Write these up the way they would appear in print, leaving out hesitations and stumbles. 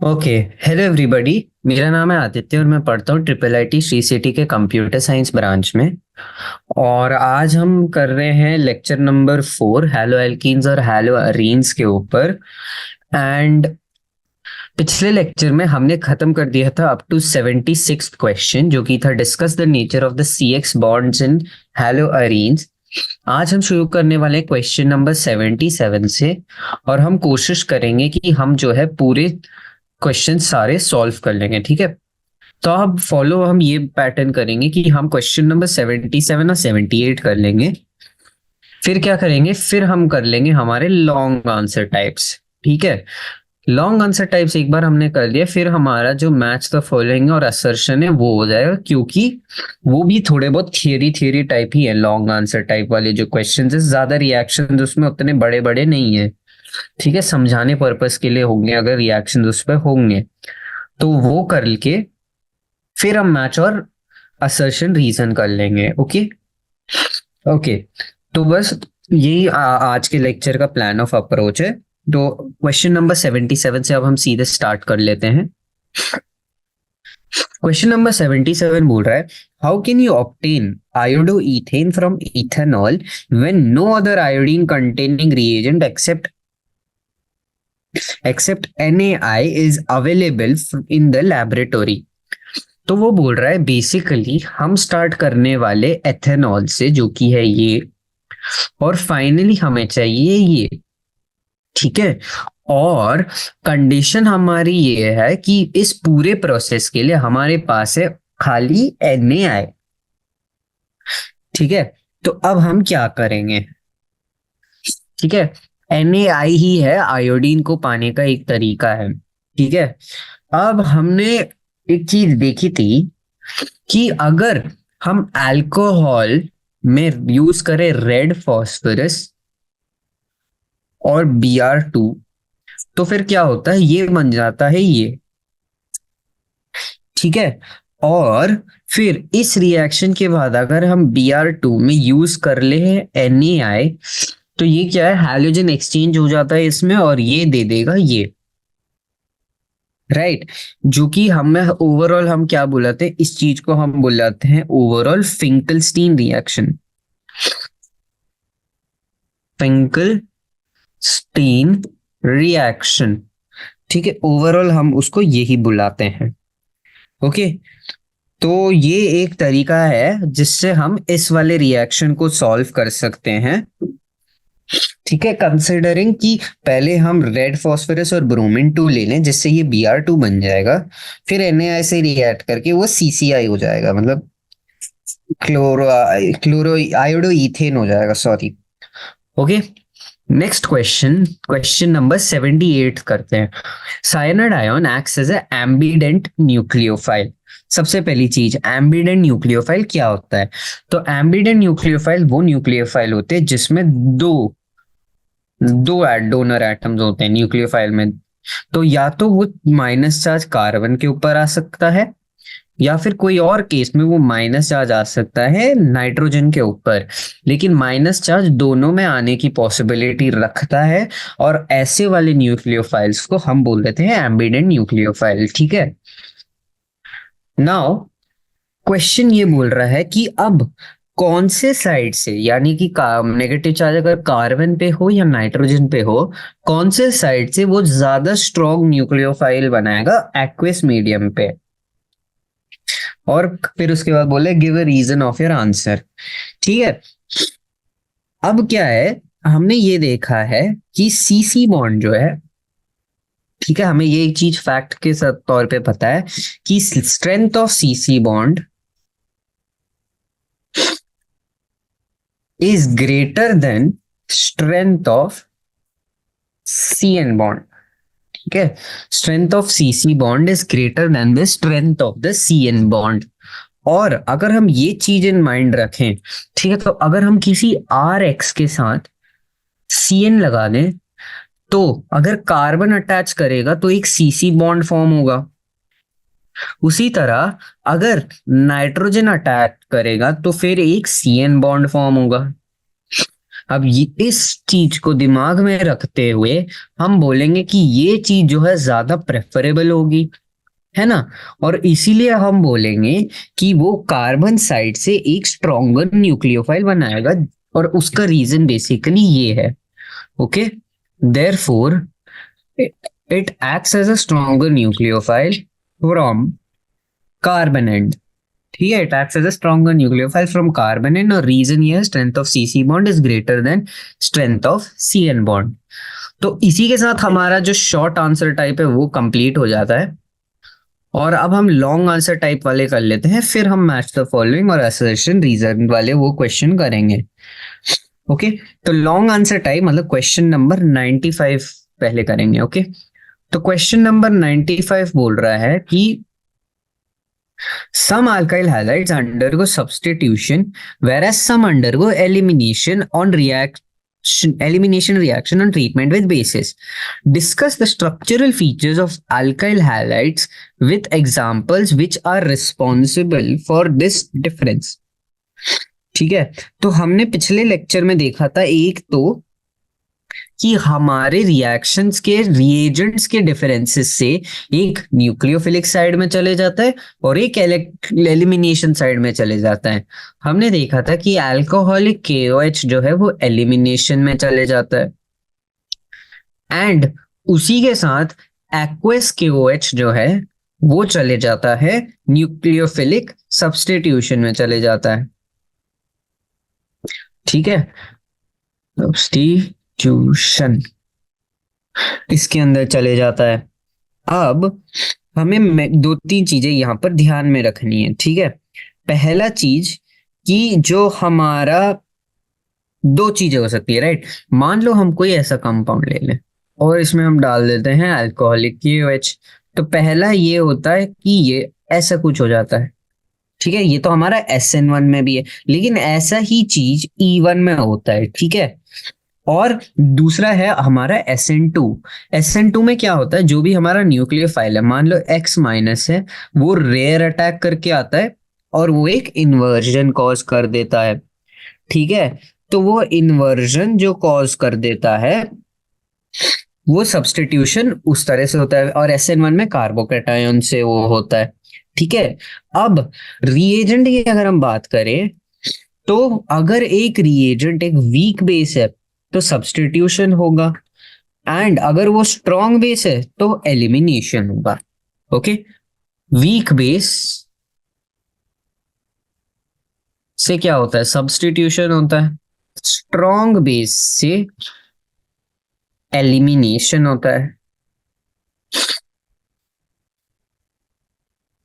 Okay. Hello everybody. मेरा नाम है आदित्य और मैं पढ़ता हूँ ट्रिपल आईटी श्री सिटी के कंप्यूटर साइंस ब्रांच में। और आज हम कर रहे हैं लेक्चर नंबर 4 हैलो एल्कीन्स और हैलो अरीन्स के ऊपर। एंड पिछले लेक्चर में हमने खत्म कर दिया था अप टू 76 क्वेश्चन, जो कि था discuss the nature of the C X bonds in haloarenes. आज हम शुरू करने वाले हैं क्वेश्चन नंबर 77 से। और हम कोशिश करेंगे कि हम जो है पूरे क्वेश्चन सारे सॉल्व कर लेंगे, ठीक है। तो अब फॉलो हम ये पैटर्न करेंगे कि हम क्वेश्चन नंबर 77 और 78 कर लेंगे। फिर क्या करेंगे, फिर हम कर लेंगे हमारे लॉन्ग आंसर टाइप्स, ठीक है। लॉन्ग आंसर टाइप्स एक बार हमने कर लिया, फिर हमारा जो मैच द फॉलोइंग और असर्शन है वो हो जाएगा, क्योंकि वो भी थोड़े बहुत थियरी थियरी टाइप ही है। लॉन्ग आंसर टाइप वाले जो क्वेश्चन है, ज्यादा रिएक्शन उसमें उतने बड़े बड़े नहीं है, ठीक है। समझाने पर्पस के लिए होंगे, अगर रिएक्शन उस पर होंगे तो वो करके फिर हम मैच और असर्शन रीजन कर लेंगे। Okay okay. तो बस यही आज के लेक्चर का प्लान ऑफ अप्रोच है। तो क्वेश्चन नंबर 77 से अब हम सीधे स्टार्ट कर लेते हैं। क्वेश्चन नंबर 77 बोल रहा है, how can you obtain iodoethane from ethanol when no other iodine containing reagent except NaI is available in the laboratory. तो वो बोल रहा है बेसिकली हम स्टार्ट करने वाले एथेनॉल से, जो कि है ये, और फाइनली हमें चाहिए ये, ठीक है। और कंडीशन हमारी ये है कि इस पूरे प्रोसेस के लिए हमारे पास है खाली NaI, ठीक है। तो अब हम क्या करेंगे, ठीक है। NaI ही है, आयोडीन को पाने का एक तरीका है, ठीक है। अब हमने एक चीज देखी थी कि अगर हम अल्कोहल में यूज करें रेड फॉस्फोरस और Br2, तो फिर क्या होता है, ये बन जाता है ये, ठीक है। और फिर इस रिएक्शन के बाद अगर हम Br2 में यूज कर ले NaI, तो ये क्या है, हैलोजन एक्सचेंज हो जाता है इसमें और ये दे देगा ये, राइट। जो कि हमें ओवरऑल हम क्या बुलाते हैं, इस चीज को हम बुलाते हैं overall Finkelstein reaction. Finkelstein reaction, ठीक है। ओवरऑल हम उसको यही बुलाते हैं। ओके। तो ये एक तरीका है जिससे हम इस वाले रिएक्शन को सॉल्व कर सकते हैं, ठीक है। कंसिडरिंग कि पहले हम रेड फास्फोरस और ब्रोमीन 2 ले लें, जिससे ये Br2 बन जाएगा। फिर NaI से रिएक्ट करके वो CCI हो जाएगा, मतलब क्लोरो क्लोरो आयोडो इथेन हो जाएगा, sorry. Okay. Next question, question number 78 करते हैं। Cyanide ion acts as a ambident nucleophile. सबसे पहली चीज, एम्बिडेंट न्यूक्लियोफाइल क्या होता है। तो एम्बिडेंट न्यूक्लियोफाइल वो न्यूक्लियोफाइल होते हैं जिसमें दो दो डोनर एटम्स होते हैं न्यूक्लियोफाइल में। तो या तो वो माइनस चार्ज कार्बन के ऊपर आ सकता है, या फिर कोई और केस में वो माइनस चार्ज आ सकता है नाइट्रोजन के ऊपर। लेकिन माइनस चार्ज दोनों में आने की पॉसिबिलिटी रखता है, और ऐसे वाले न्यूक्लियोफाइल्स को हम बोल देते हैं एम्बिडेंट न्यूक्लियोफाइल, ठीक है। नाउ क्वेश्चन ये बोल रहा है कि अब कौन से साइड से, यानी कि नेगेटिव चार्ज अगर कार्बन पे हो या नाइट्रोजन पे हो, कौन से साइड से वो ज्यादा स्ट्रॉन्ग न्यूक्लियोफाइल बनाएगा एक्वस मीडियम पे। और फिर उसके बाद बोले give a reason of your answer, ठीक है। अब क्या है, हमने ये देखा है कि CC बॉन्ड जो है, ठीक है, हमें ये एक चीज फैक्ट के साथ तौर पे पता है कि strength of CC bond is greater than strength of CN bond, ठीक है। Strength of CC bond is greater then the strength of the CN bond. और अगर हम ये चीज इन माइंड रखें, ठीक है, तो अगर हम किसी RX के साथ CN लगा दें, तो अगर कार्बन अटैच करेगा तो एक CC बॉन्ड फॉर्म होगा। उसी तरह अगर नाइट्रोजन अटैक करेगा तो फिर एक CN बॉन्ड फॉर्म होगा। अब इस चीज को दिमाग में रखते हुए हम बोलेंगे कि ये चीज जो है ज्यादा प्रेफरेबल होगी, है ना। और इसीलिए हम बोलेंगे कि वो कार्बन साइड से एक स्ट्रॉन्गर न्यूक्लियोफाइल बनाएगा, और उसका रीजन बेसिकली ये है। Okay, therefore it acts as a stronger nucleophile from carbon end. ठीक है, it acts as a stronger nucleophile from carbon end, और रीजन ये है strength of CC bond is greater than strength of CN bond. तो इसी के साथ हमारा जो शॉर्ट आंसर टाइप है वो कंप्लीट हो जाता है। और अब हम लॉन्ग आंसर टाइप वाले कर लेते हैं, फिर हम मैच द फॉलोइंग और असर्शन रीजन वाले वो क्वेश्चन करेंगे। ओके, तो लॉन्ग आंसर टाइप मतलब क्वेश्चन नंबर 95 पहले करेंगे। ओके, तो क्वेश्चन नंबर 95 बोल रहा है कि some alkyl halides undergo substitution whereas some undergo elimination reaction on treatment with bases. Discuss the structural features of alkyl halides with examples which are responsible for this difference. ठीक है, तो हमने पिछले lecture में देखा था एक तो कि हमारे रिएक्शंस के रिएजेंट्स के डिफरेंसेस से एक न्यूक्लियोफिलिक साइड में चले जाता है और एक एलिमिनेशन साइड में चले जाता है। हमने देखा था कि अल्कोहलिक KOH जो है वो एलिमिनेशन में चले जाता है, एंड उसी के साथ एक्वस KOH जो है वो चले जाता है न्यूक्लियोफिलिक सब्स्टिट्यूशन में चले जाता है। ठीक है, सब्स्टिट्यूशन इसके अंदर चले जाता है। अब हमें दो तीन चीजें यहां पर ध्यान में रखनी है। ठीक है, पहला चीज कि जो हमारा दो चीजें हो सकती है, राइट। मान लो हम कोई ऐसा कंपाउंड ले लें और इसमें हम डाल देते हैं अल्कोहलिक KOH, तो पहला ये होता है कि ये ऐसा कुछ हो जाता है। ठीक है, ये तो हमारा SN1 में भी है, लेकिन ऐसा ही चीज E1 में होता है। ठीक है, और दूसरा है हमारा SN2। SN2 में क्या होता है, जो भी हमारा न्यूक्लियोफाइल है, मान लो X- है, वो रेयर अटैक करके आता है और वो एक इन्वर्जन कॉज कर देता है। ठीक है, तो वो इन्वर्जन जो कॉज कर देता है वो सब्स्टिट्यूशन उस तरह से होता है, और SN1 में कार्बोकैटायन से वो होता है। ठीक है, अब रिएजेंट की अगर हम बात करें तो अगर एक रिएजेंट एक वीक बेस है तो सब्स्टिट्यूशन होगा, एंड अगर वो स्ट्रॉन्ग बेस है तो एलिमिनेशन होगा। ओके, वीक बेस से क्या होता है, सब्स्टिट्यूशन होता है, स्ट्रॉन्ग बेस से एलिमिनेशन होता है।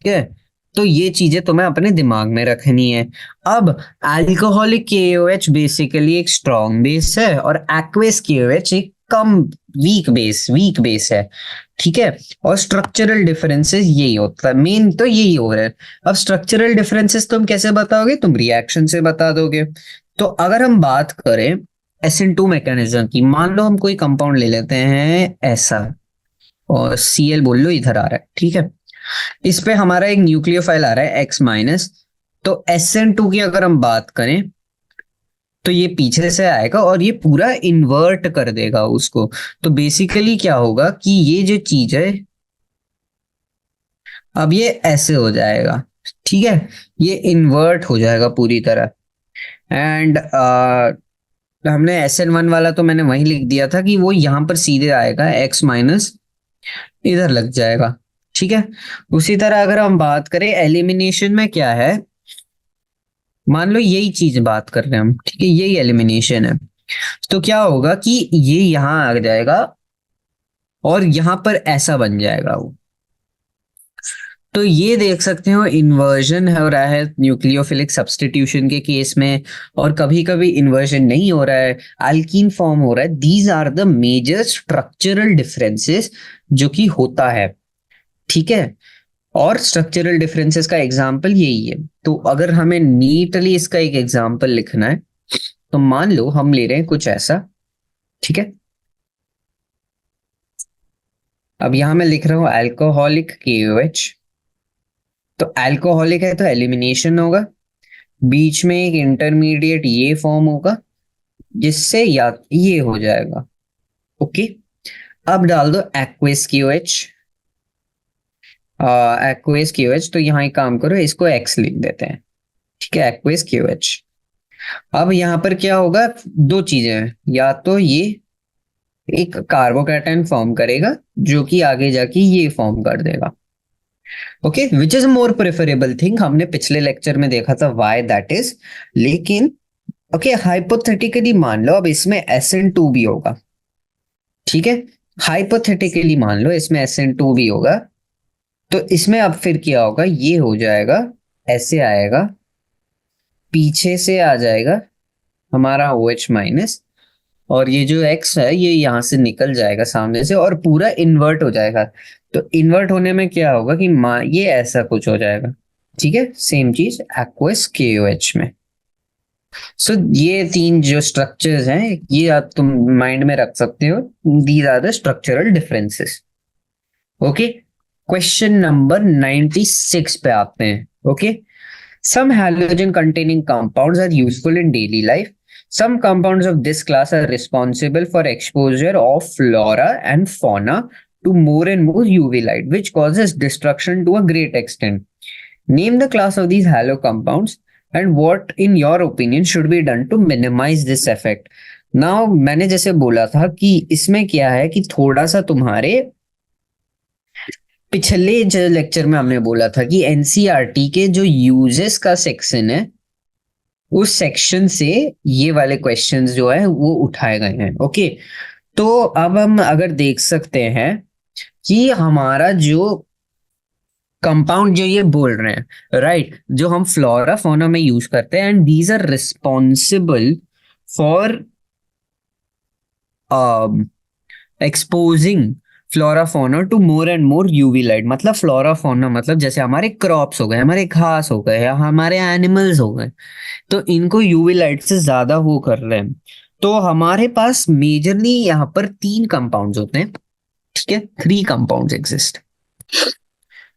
ठीक है, तो ये चीजें तुम्हें अपने दिमाग में रखनी है। अब अल्कोहलिक KOH बेसिकली एक स्ट्रॉन्ग बेस है और एक्वस KOH एक कम वीक बेस है। ठीक है, और स्ट्रक्चरल डिफरेंसेस यही होता है, मेन तो यही हो रहा है। अब स्ट्रक्चरल डिफरेंसेस तुम कैसे बताओगे, तुम रिएक्शन से बता दोगे। तो अगर हम बात करें SN2 मैकेनिज्म की, मान लो हम कोई कंपाउंड ले लेते हैं ऐसा, और Cl बोल लो इधर आ रहा है। ठीक है, इस पे हमारा एक न्यूक्लियोफाइल आ रहा है X-, तो SN2 की अगर हम बात करें तो ये पीछे से आएगा और ये पूरा इन्वर्ट कर देगा उसको। तो बेसिकली क्या होगा कि ये जो चीज है अब ये ऐसे हो जाएगा। ठीक है, ये इन्वर्ट हो जाएगा पूरी तरह, एंड हमने SN1 वाला तो मैंने वहीं लिख दिया था कि वो यहां पर सीधे आएगा X- इधर लग जाएगा। ठीक है, उसी तरह अगर हम बात करें एलिमिनेशन में क्या है, मान लो यही चीज बात कर रहे हैं हम, ठीक है, यही एलिमिनेशन है, तो क्या होगा कि ये यहां आ जाएगा और यहां पर ऐसा बन जाएगा वो। तो ये देख सकते हो इन्वर्जन हो रहा है न्यूक्लियोफिलिक सब्स्टिट्यूशन के केस में, और कभी कभी इन्वर्जन नहीं हो रहा है, अल्कीन फॉर्म हो रहा है। These are the major structural differences जो कि होता है। ठीक है, और स्ट्रक्चरल डिफरेंसेस का एग्जाम्पल यही है। तो अगर हमें नीटली इसका एक एग्जाम्पल लिखना है तो मान लो हम ले रहे हैं कुछ ऐसा। ठीक है, अब यहां मैं लिख रहा हूं अल्कोहलिक KOH, तो अल्कोहलिक है तो एलिमिनेशन होगा, बीच में एक इंटरमीडिएट ये फॉर्म होगा, जिससे या ये हो जाएगा। ओके, अब डाल दो एक्वेस क्यूएच। एक्वेस क्यूएच, तो यहाँ एक काम करो, इसको एक्स लिख देते हैं। ठीक है, एक्वेस क्यूएच। अब यहाँ पर क्या होगा, दो चीजें हैं, या तो ये एक कार्बोकैटायन फॉर्म करेगा जो कि आगे जाके ये फॉर्म कर देगा। Okay, which is more preferable thing, हमने पिछले लेक्चर में देखा था व्हाई दैट इज। लेकिन ओके, हाइपोथेटिकली मान लो अब इसमें SN2 भी होगा। ठीक है, हाइपोथेटिकली मान लो इसमें SN2 भी होगा, तो इसमें अब फिर क्या होगा, ये हो जाएगा, ऐसे आएगा, पीछे से आ जाएगा हमारा OH माइनस, और ये जो X है ये यहां से निकल जाएगा सामने से और पूरा इन्वर्ट हो जाएगा। तो इन्वर्ट होने में क्या होगा कि ये ऐसा कुछ हो जाएगा। ठीक है, सेम चीज एक्वस KOH में। सो ये तीन जो स्ट्रक्चर्स हैं ये आप तुम माइंड में रख सकते हो, these are the structural differences. Okay, question number 96 पे आते हैं। Okay, some halogen containing compounds are useful in daily life. Some compounds of this class are responsible for exposure of flora and fauna to more and more UV light, which causes destruction to a great extent. Name the class of these halo compounds and what, in your opinion, should be done to minimize this effect. Now, मैंने जैसे बोला था कि इसमें क्या है कि थोड़ा सा तुम्हारे पिछले जो लेक्चर में हमने बोला था कि एनसीईआरटी के जो यूजेस का सेक्शन है उस सेक्शन से ये वाले क्वेश्चंस जो है वो उठाए गए हैं। ओके, तो अब हम अगर देख सकते हैं कि हमारा जो कंपाउंड जो ये बोल रहे हैं, राइट, जो हम फ्लोरा फौना में यूज करते हैं, and these are responsible for exposing flora fauna to more and more UV light. मतलब फ्लोरा फौना मतलब जैसे हमारे क्रॉप्स हो गए, हमारे घास हो गए या हमारे एनिमल्स हो गए, तो इनको यूवी लाइट से ज्यादा वो कर रहे हैं। तो हमारे पास मेजरली यहाँ पर तीन कंपाउंड्स होते हैं। ठीक है, 3 कंपाउंड्स एग्जिस्ट।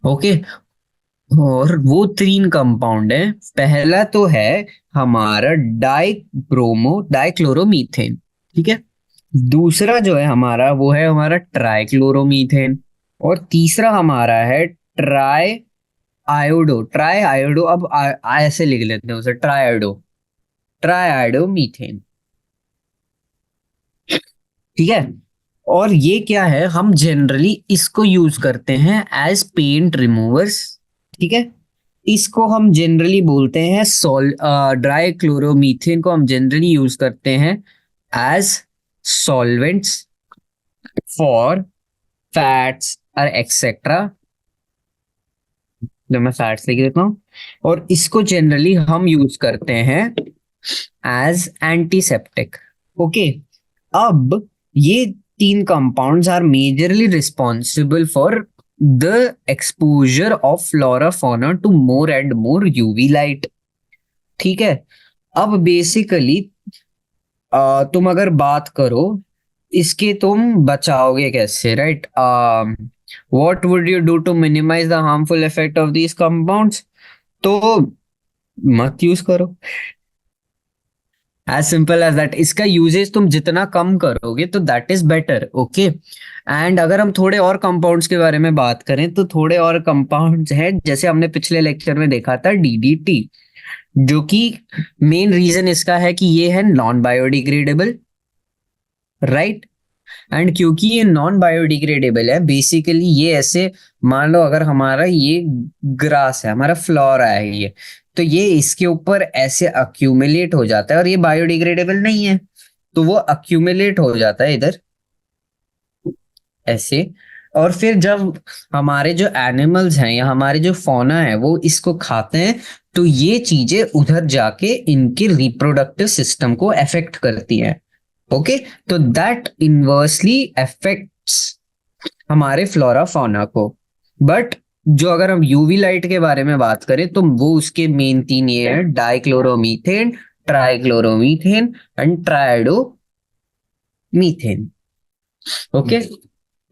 ओके, और वो 3 कंपाउंड है, पहला तो है हमारा डाइक्लोरोमीथेन। ठीक है, दूसरा जो है हमारा वो है हमारा ट्राइक्लोरोमीथेन, और तीसरा हमारा है ट्राई आयोडो, अब ऐसे लिख लेते हैं उसे, ट्राई आयोडो मीथेन। ठीक है, और ये क्या है, हम जनरली इसको यूज करते हैं एज पेंट रिमूवर्स। ठीक है, इसको हम जनरली बोलते हैं ड्राई क्लोरोमीथेन को हम जनरली यूज करते हैं एज सॉल्वेंट्स फॉर फैट्स और एक्सेट्रा। जो मैं फैट्स लिख देता हूं, और इसको जनरली हम यूज करते हैं एज एंटीसेप्टिक। ओके, अब ये 3 compounds are majorly responsible for the exposure of flora fauna to more and more UV light. ठीक है, अब बेसिकली तुम अगर बात करो इसके, तुम बचाओगे कैसे, right? What would you do to minimise the harmful effect of these compounds? तो मत यूज करो, एज सिंपल एज दैट। इसका यूजेज तुम जितना कम करोगे तो that is better. Okay, and अगर हम थोड़े और कंपाउंड्स के बारे में बात करें तो थोड़े और कंपाउंड्स हैं, जैसे हमने पिछले लेक्चर में देखा था DDT, जो कि मेन रीजन इसका है कि ये है नॉन बायोडिग्रेडेबल, राइट? एंड क्योंकि ये नॉन बायोडिग्रेडेबल है, बेसिकली ये ऐसे मान लो अगर हमारा ये ग्रास है, हमारा फ्लोरा है ये, तो ये इसके ऊपर ऐसे अक्यूमुलेट हो जाता है, और ये बायोडिग्रेडेबल नहीं है तो वो अक्यूमुलेट हो जाता है इधर ऐसे। और फिर जब हमारे जो एनिमल्स हैं या हमारे जो फौना है वो इसको खाते हैं, तो ये चीजें उधर जाके इनके रिप्रोडक्टिव सिस्टम को अफेक्ट करती हैं। ओके, तो दैट इनवर्सली अफेक्ट्स हमारे फ्लोरा फौना को। बट जो अगर हम यूवी लाइट के बारे में बात करें तो वो उसके मेन 3 ये है, dichloromethane, trichloromethane and triiodo methane. Okay,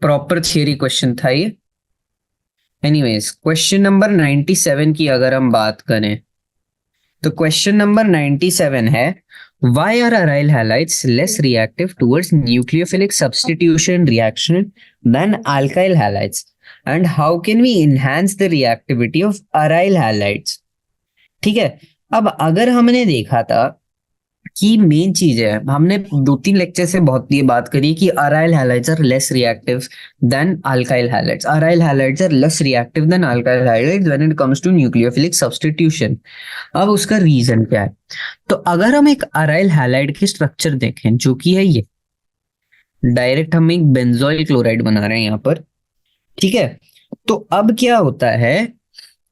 proper theory question था ये। एनीवेज, क्वेश्चन नंबर 97 की अगर हम बात करें तो क्वेश्चन नंबर 97 है, why are aryl halides less reactive towards nucleophilic substitution reaction than alkyl halides, and how can we enhance the reactivity of aryl halides? ठीक है। अब अगर हमने देखा था कि मेन चीज है, हमने 2-3 लेक्चर से बहुत ये बात करी कि aryl halides are less reactive than alkyl halides, aryl halides are less reactive than alkyl halides when it comes to nucleophilic substitution. अब उसका रीजन क्या है? तो अगर हम एक अराइल हैलाइड की स्ट्रक्चर देखें, जो कि है ये, डायरेक्ट हम एक बेंजोइल क्लोराइड बना रहे हैं यहाँ पर, ठीक है। तो अब क्या होता है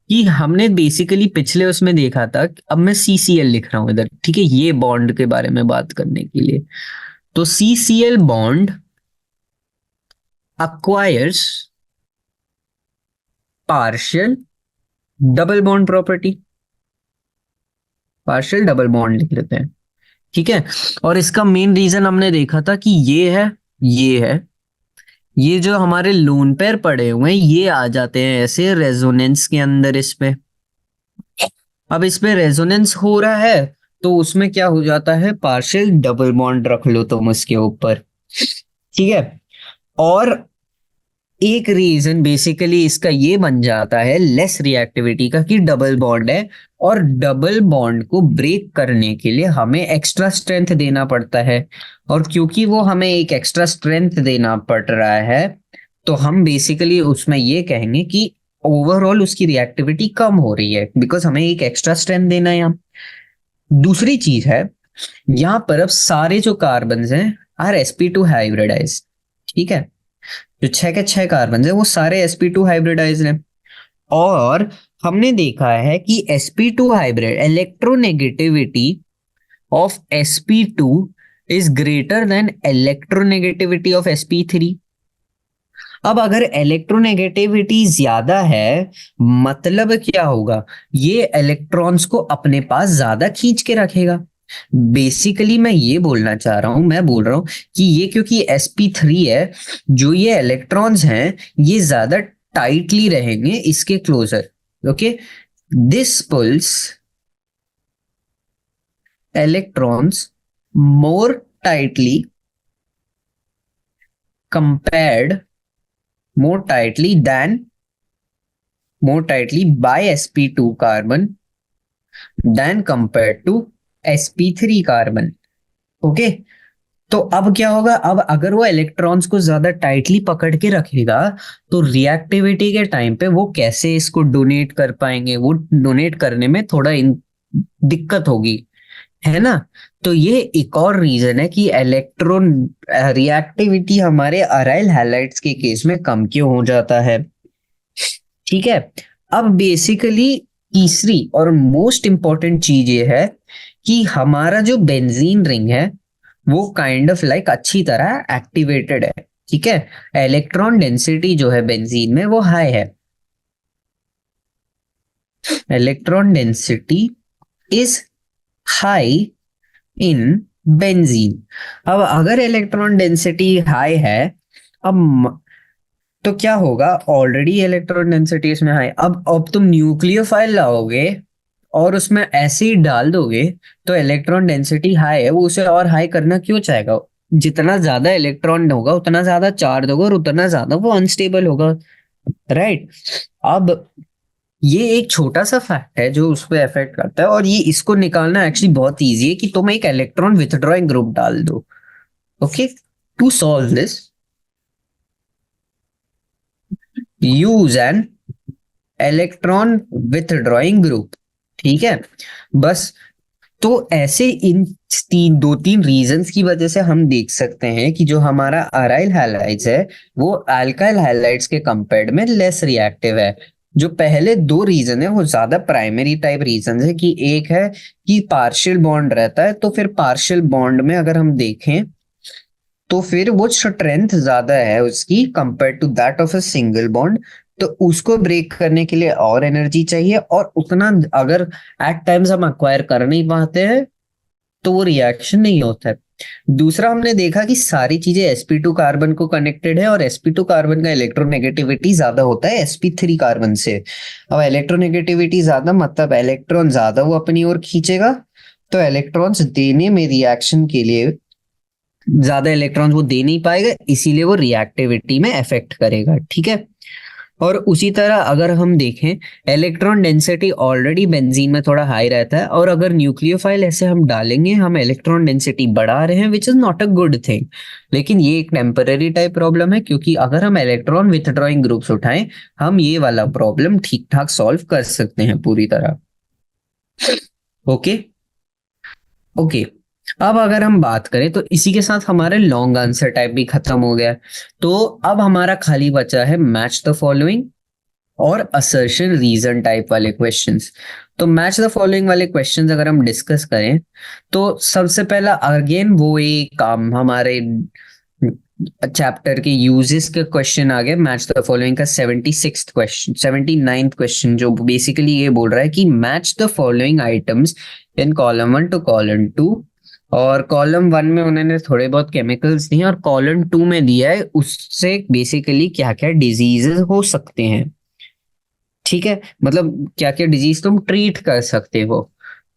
कि हमने बेसिकली पिछले उसमें देखा था, अब मैं CCl लिख रहा हूं इधर, ठीक है, ये बॉन्ड के बारे में बात करने के लिए। तो CCl bond acquires partial double bond property, partial double bond लिख लेते हैं, ठीक है। और इसका मेन रीजन हमने देखा था कि ये जो हमारे लोन पेयर पड़े हुए हैं, ये आ जाते हैं ऐसे रेजोनेंस के अंदर इस पे। अब इस पे रेजोनेंस हो रहा है तो उसमें क्या हो जाता है, पार्शियल डबल बॉन्ड रख लो तुम इसके ऊपर, ठीक है। और एक रीजन बेसिकली इसका ये बन जाता है लेस रिएक्टिविटी का, कि डबल बॉन्ड है और डबल बॉन्ड को ब्रेक करने के लिए हमें एक्स्ट्रा स्ट्रेंथ देना पड़ता है। और क्योंकि वो हमें एक एक्स्ट्रा स्ट्रेंथ देना पड़ रहा है, तो हम बेसिकली उसमें ये कहेंगे कि ओवरऑल उसकी रिएक्टिविटी कम हो रही है, बिकॉज हमें एक एक्स्ट्रा स्ट्रेंथ देना है यहाँ। दूसरी चीज है, यहां पर अब सारे जो कार्बन हैं आर sp2 हाइब्रिडाइज, ठीक है। जो 6 के 6 कार्बन है वो सारे sp2 हाइब्रिडाइज हैं। और हमने देखा है कि sp2 hybrid electronegativity of sp2 is greater then electronegativity of sp3। अब अगर इलेक्ट्रोनेगेटिविटी ज्यादा है, मतलब क्या होगा, ये इलेक्ट्रॉन्स को अपने पास ज्यादा खींच के रखेगा। बेसिकली मैं ये बोलना चाह रहा हूं, मैं बोल रहा हूं कि ये क्योंकि sp3 है, जो ये इलेक्ट्रॉन्स हैं ये ज्यादा टाइटली रहेंगे इसके closer, okay. This pulls electrons more tightly compared more tightly by sp2 carbon than compared to sp3 carbon, okay. तो अब क्या होगा, अब अगर वो इलेक्ट्रॉन्स को ज्यादा टाइटली पकड़ के रखेगा तो रिएक्टिविटी के टाइम पे वो कैसे इसको डोनेट कर पाएंगे, वो डोनेट करने में थोड़ा दिक्कत होगी, है ना। तो ये एक और रीजन है कि इलेक्ट्रॉन रिएक्टिविटी हमारे अराइल हैलाइड्स के केस में कम क्यों हो जाता है, ठीक है। अब बेसिकली तीसरी और मोस्ट इंपॉर्टेंट चीज ये है कि हमारा जो बेंजीन रिंग है वो काइंड ऑफ लाइक अच्छी तरह एक्टिवेटेड है, ठीक है। इलेक्ट्रॉन डेंसिटी जो है बेंजीन में वो हाई है, electron density is high in benzene. अब अगर इलेक्ट्रॉन डेंसिटी हाई है, अब तो क्या होगा, ऑलरेडी इलेक्ट्रॉन डेंसिटी इसमें हाई, अब तुम न्यूक्लियोफाइल लाओगे और उसमें एसिड डाल दोगे तो इलेक्ट्रॉन डेंसिटी हाई है, वो उसे और हाई करना क्यों चाहेगा? जितना ज्यादा इलेक्ट्रॉन होगा उतना ज्यादा चार्ज होगा और उतना ज्यादा वो अनस्टेबल होगा, राइट। अब ये एक छोटा सा फैक्ट है जो उस पर इफेक्ट करता है, और ये इसको निकालना एक्चुअली बहुत इजी है कि तुम एक इलेक्ट्रॉन विथड्रॉइंग ग्रुप डाल दो, okay. To solve this use an electron withdrawing group, ठीक है। बस तो ऐसे इन 2-3 रीजंस की वजह से हम देख सकते हैं कि जो हमारा अराइल हैलाइड्स है वो अल्काइल हैलाइड्स के कंपेयर्ड में लेस रिएक्टिव है। जो पहले 2 रीजन है वो ज्यादा प्राइमरी टाइप रीजन है, कि एक है कि पार्शियल बॉन्ड रहता है, तो फिर पार्शियल बॉन्ड में अगर हम देखें तो फिर वो स्ट्रेंथ ज्यादा है उसकी compare to that of a single bond, तो उसको ब्रेक करने के लिए और एनर्जी चाहिए, और उतना अगर एट टाइम्स हम अक्वायर कर नहीं पाते हैं तो वो रिएक्शन नहीं होता है, दूसरा हमने देखा कि सारी चीजें sp2 कार्बन को कनेक्टेड है और sp2 कार्बन का इलेक्ट्रोनेगेटिविटी ज्यादा होता है sp3 कार्बन से। अब इलेक्ट्रोनेगेटिविटी ज्यादा मतलब इलेक्ट्रॉन ज्यादा वो अपनी ओर खींचेगा, तो इलेक्ट्रॉन्स देने में रिएक्शन के लिए ज्यादा इलेक्ट्रॉन्स वो दे नहीं पाएगा, इसीलिए वो रिएक्टिविटी में अफेक्ट करेगा। ठीक है। और उसी तरह अगर हम देखें इलेक्ट्रॉन डेंसिटी ऑलरेडी बेंजीन में थोड़ा हाई रहता है, और अगर न्यूक्लियोफाइल ऐसे हम डालेंगे, हम इलेक्ट्रॉन डेंसिटी बढ़ा रहे हैं, which is not a good thing. लेकिन ये एक टेम्पररी टाइप प्रॉब्लम है, क्योंकि अगर हम इलेक्ट्रॉन विथड्रॉइंग ग्रुप्स उठाएं, हम ये वाला प्रॉब्लम ठीक ठाक सॉल्व कर सकते हैं पूरी तरह। Okay okay. अब अगर हम बात करें तो इसी के साथ हमारे लॉन्ग आंसर टाइप भी खत्म हो गया। तो अब हमारा खाली बचा है मैच द फॉलोइंग और असर्शन रीजन टाइप वाले क्वेश्चंस। तो मैच द फॉलोइंग वाले क्वेश्चंस अगर हम डिस्कस करें, तो सबसे पहला अगेन वो एक काम हमारे चैप्टर के यूजेस के क्वेश्चन आ गए। मैच द फॉलोइंग का 76th क्वेश्चन, 79th क्वेश्चन, जो बेसिकली ये बोल रहा है कि match the following items in column 1 to column 2। और कॉलम 1 में उन्होंने थोड़े बहुत केमिकल्स दिए और कॉलम 2 में दिया है उससे बेसिकली क्या क्या डिजीजेस हो सकते हैं। ठीक है, मतलब क्या क्या डिजीज तुम ट्रीट कर सकते हो।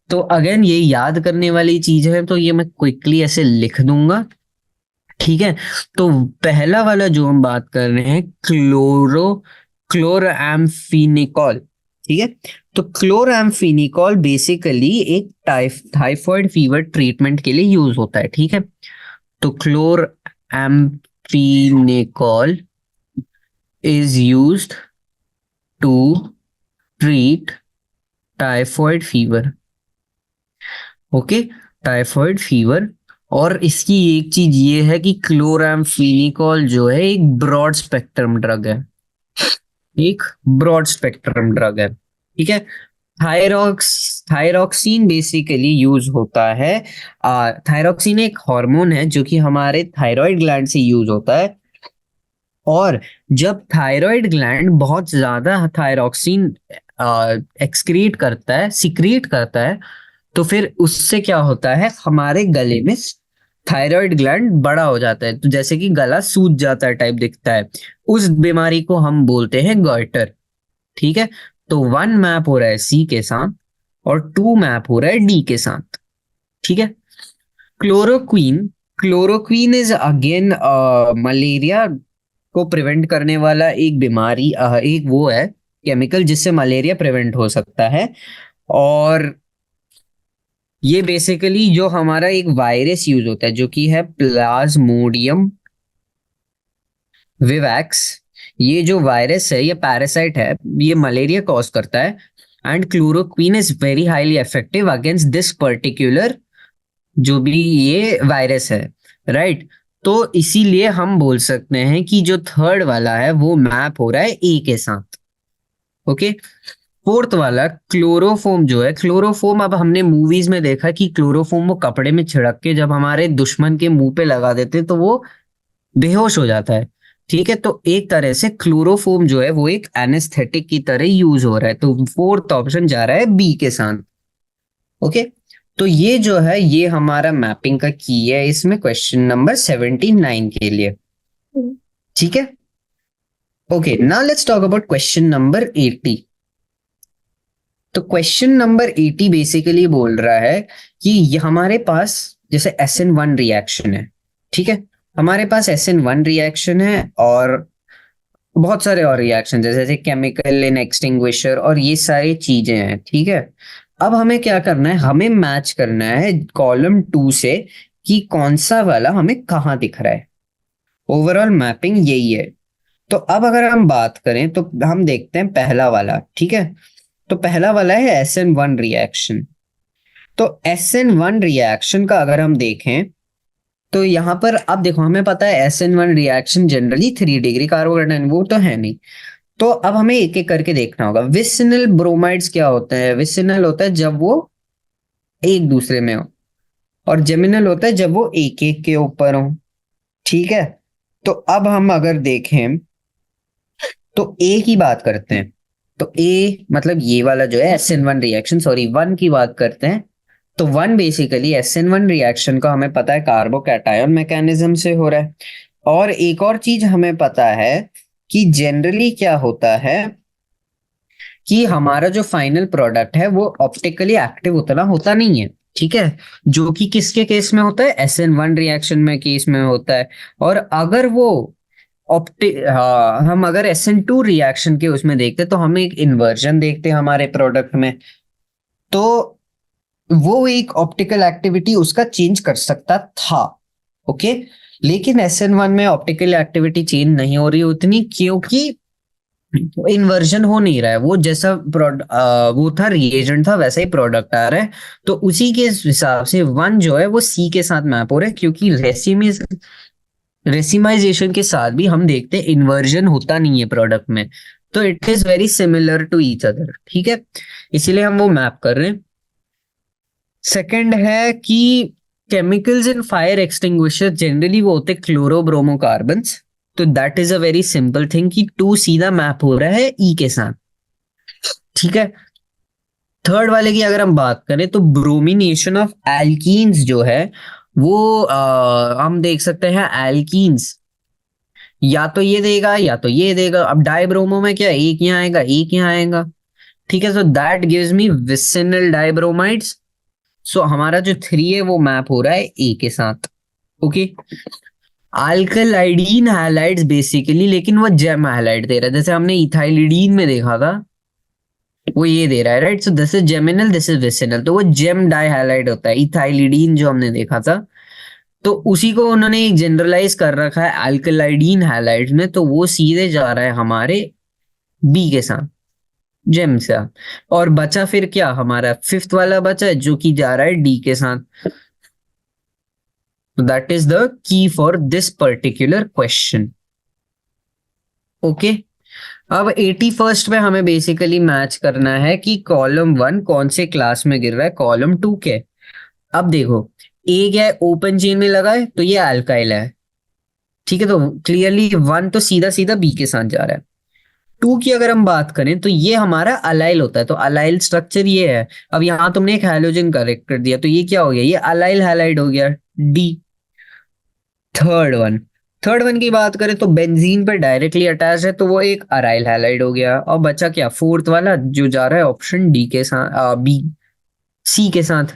तो अगेन ये याद करने वाली चीज है, तो ये मैं क्विकली ऐसे लिख दूंगा। ठीक है। तो पहला वाला जो हम बात कर रहे हैं क्लोरएम्फिनिकॉल। ठीक है। तो क्लोरएम्फिनिकॉल बेसिकली एक टाइफॉइड फीवर ट्रीटमेंट के लिए यूज होता है। ठीक है। तो chloramphenicol is used to treat typhoid fever. Okay, typhoid fever. और इसकी एक चीज ये है कि क्लोरएम्फिनिकॉल जो है एक ब्रॉड स्पेक्ट्रम ड्रग है, एक ब्रॉड स्पेक्ट्रम ड्रग है। ठीक है। थायरॉक्सिन बेसिकली यूज होता है। थायरॉक्सिन एक हार्मोन है जो कि हमारे थायराइड ग्लैंड से यूज होता है। और जब थायराइड ग्लैंड बहुत ज्यादा थायरॉक्सिन एक्सक्रीट करता है, सिक्रीट करता है, तो फिर उससे क्या होता है, हमारे गले में थायराइड ग्लैंड बड़ा हो जाता है, तो जैसे कि गला सूज जाता है टाइप दिखता है। उस बीमारी को हम बोलते हैं गॉइटर। ठीक है। तो 1 मैप हो रहा है सी के साथ और 2 मैप हो रहा है डी के साथ। ठीक है। Chloroquine, chloroquine is again malaria को प्रिवेंट करने वाला एक बीमारी, एक वो है केमिकल जिससे मलेरिया प्रिवेंट हो सकता है। और ये बेसिकली जो हमारा एक वायरस यूज होता है जो कि है प्लाज्मोडियम विवैक्स, ये जो वायरस है, ये पैरासाइट है, ये मलेरिया कॉज करता है। And chloroquine is very highly effective against this particular जो भी ये वायरस है। राइट। तो इसीलिए हम बोल सकते हैं कि जो थर्ड वाला है वो मैप हो रहा है ए के साथ। ओके। फोर्थ वाला क्लोरोफोम जो है, क्लोरोफोम अब हमने मूवीज में देखा कि क्लोरोफोम वो कपड़े में छिड़क के जब हमारे दुश्मन के मुंह पे लगा देते तो वो बेहोश हो जाता है। ठीक है। तो एक तरह से क्लोरोफोम जो है वो एक एनेस्थेटिक की तरह यूज हो रहा है, तो फोर्थ ऑप्शन जा रहा है बी के साथ। ओके। तो ये जो है ये हमारा मैपिंग का की है इसमें क्वेश्चन नंबर 79 के लिए। ठीक है। Okay, now let's talk about question number 80। तो क्वेश्चन नंबर 80 बेसिकली बोल रहा है कि ये हमारे पास जैसे SN1 रिएक्शन है। ठीक है। हमारे पास SN1 रिएक्शन है और बहुत सारे और रिएक्शन जैसे केमिकल इन एक्सटिंग्विशर और ये सारी चीजें हैं। ठीक है। अब हमें क्या करना है, हमें मैच करना है कॉलम 2 से कि कौन सा वाला हमें कहाँ दिख रहा है। ओवरऑल मैपिंग यही है। तो अब अगर हम बात करें तो हम देखते हैं पहला वाला। ठीक है। तो पहला वाला है SN1 रिएक्शन। तो SN1 रिएक्शन का अगर हम देखें तो यहां पर अब देखो, हमें पता है SN1 reaction generally 3 degree carbocation, वो तो है नहीं। तो अब हमें एक एक करके देखना होगा। विसिनल ब्रोमाइड्स क्या होते हैं, विसिनल होता है जब वो एक दूसरे में हो, और जेमिनल होता है जब वो एक एक के ऊपर हो। ठीक है। तो अब हम अगर देखें तो ए की बात करते हैं। तो ए मतलब ये वाला जो है SN1 रिएक्शन, सॉरी 1 की बात करते हैं। तो वन बेसिकली SN1 रिएक्शन का हमें पता है कार्बोकैटायन मैकेनिज्म से हो रहा है। और एक और चीज हमें पता है कि जनरली क्या होता है कि हमारा जो फाइनल प्रोडक्ट है वो ऑप्टिकली एक्टिव उतना होता नहीं है, ठीक है, जो कि किसके केस में होता है, SN1 रिएक्शन में केस में होता है। और अगर वो हाँ, हम अगर SN2 रिएक्शन के उसमें देखते तो हम एक इन्वर्जन देखते हैं हमारे प्रोडक्ट में, तो वो एक ऑप्टिकल एक्टिविटी उसका चेंज कर सकता था। ओके, लेकिन SN1 में ऑप्टिकल एक्टिविटी चेंज नहीं हो रही उतनी, क्योंकि इन्वर्जन हो नहीं रहा है, वो जैसा वो था रिएजेंट था वैसा ही प्रोडक्ट आ रहा है। तो उसी के हिसाब से वन जो है वो सी के साथ मैप हो रहा है, क्योंकि रेसिमाइजेशन के साथ भी हम देखते हैं इन्वर्जन होता नहीं है प्रोडक्ट में। तो it is very similar to each other, ठीक है, इसीलिए हम वो मैप कर रहे हैं। सेकंड है कि chemicals in fire extinguisher generally वो होते क्लोरोब्रोमोकार्बन्स। तो that is a very simple thing कि टू सीधा मैप हो रहा है ई के साथ, ठीक है। थर्ड वाले की अगर हम बात करें तो ब्रोमिनेशन ऑफ एल्कीन्स जो है वो हम देख सकते हैं एल्कीन्स या तो ये देगा या तो ये देगा। अब डाइब्रोमो में क्या, एक यहाँ आएगा एक यहाँ आएगा, ठीक है। So that gives me vicinal dibromides. So हमारा जो थ्री है वो मैप हो रहा है ए के साथ। ओके, अल्कलाइडीन हैलाइड्स बेसिकली, लेकिन वो जेम हैलाइड दे रहा है, जैसे हमने इथाइलिडीन में देखा था वो ये दे रहा है, right. So this is geminal, this is vicinal, तो वो जेम डाई हैलाइड होता है। इथाइलिडीन जो हमने देखा था तो उसी को उन्होंने एक जनरलाइज कर रखा है अल्कलाइडीन हैलाइड में, तो वो सीधे जा रहा है हमारे बी के साथ, जेम से। और बचा फिर क्या, हमारा फिफ्थ वाला बचा है जो कि जा रहा है डी के साथ। That is the key for this particular question. Okay, अब 81st में हमें बेसिकली मैच करना है कि कॉलम वन कौन से क्लास में गिर रहा है कॉलम टू के। अब देखो, ए क्या है, ओपन चेन में लगा है तो ये अल्काइल है, ठीक है। तो क्लियरली वन तो सीधा सीधा बी के साथ जा रहा है। टू की अगर हम बात करें तो ये हमारा अलाइल होता है, तो अलाइल स्ट्रक्चर ये है। अब यहां तुमने एक हैलोजन करेक्ट कर दिया तो ये क्या हो गया, ये अलाइल हैलाइड हो गया, D. Third one, third one की बात करें तो बेंजीन पर डायरेक्टली अटैच है तो वो एक अराइल हैलाइड हो गया। और बचा क्या, फोर्थ वाला जो जा रहा है ऑप्शन डी के साथ, बी सी के साथ,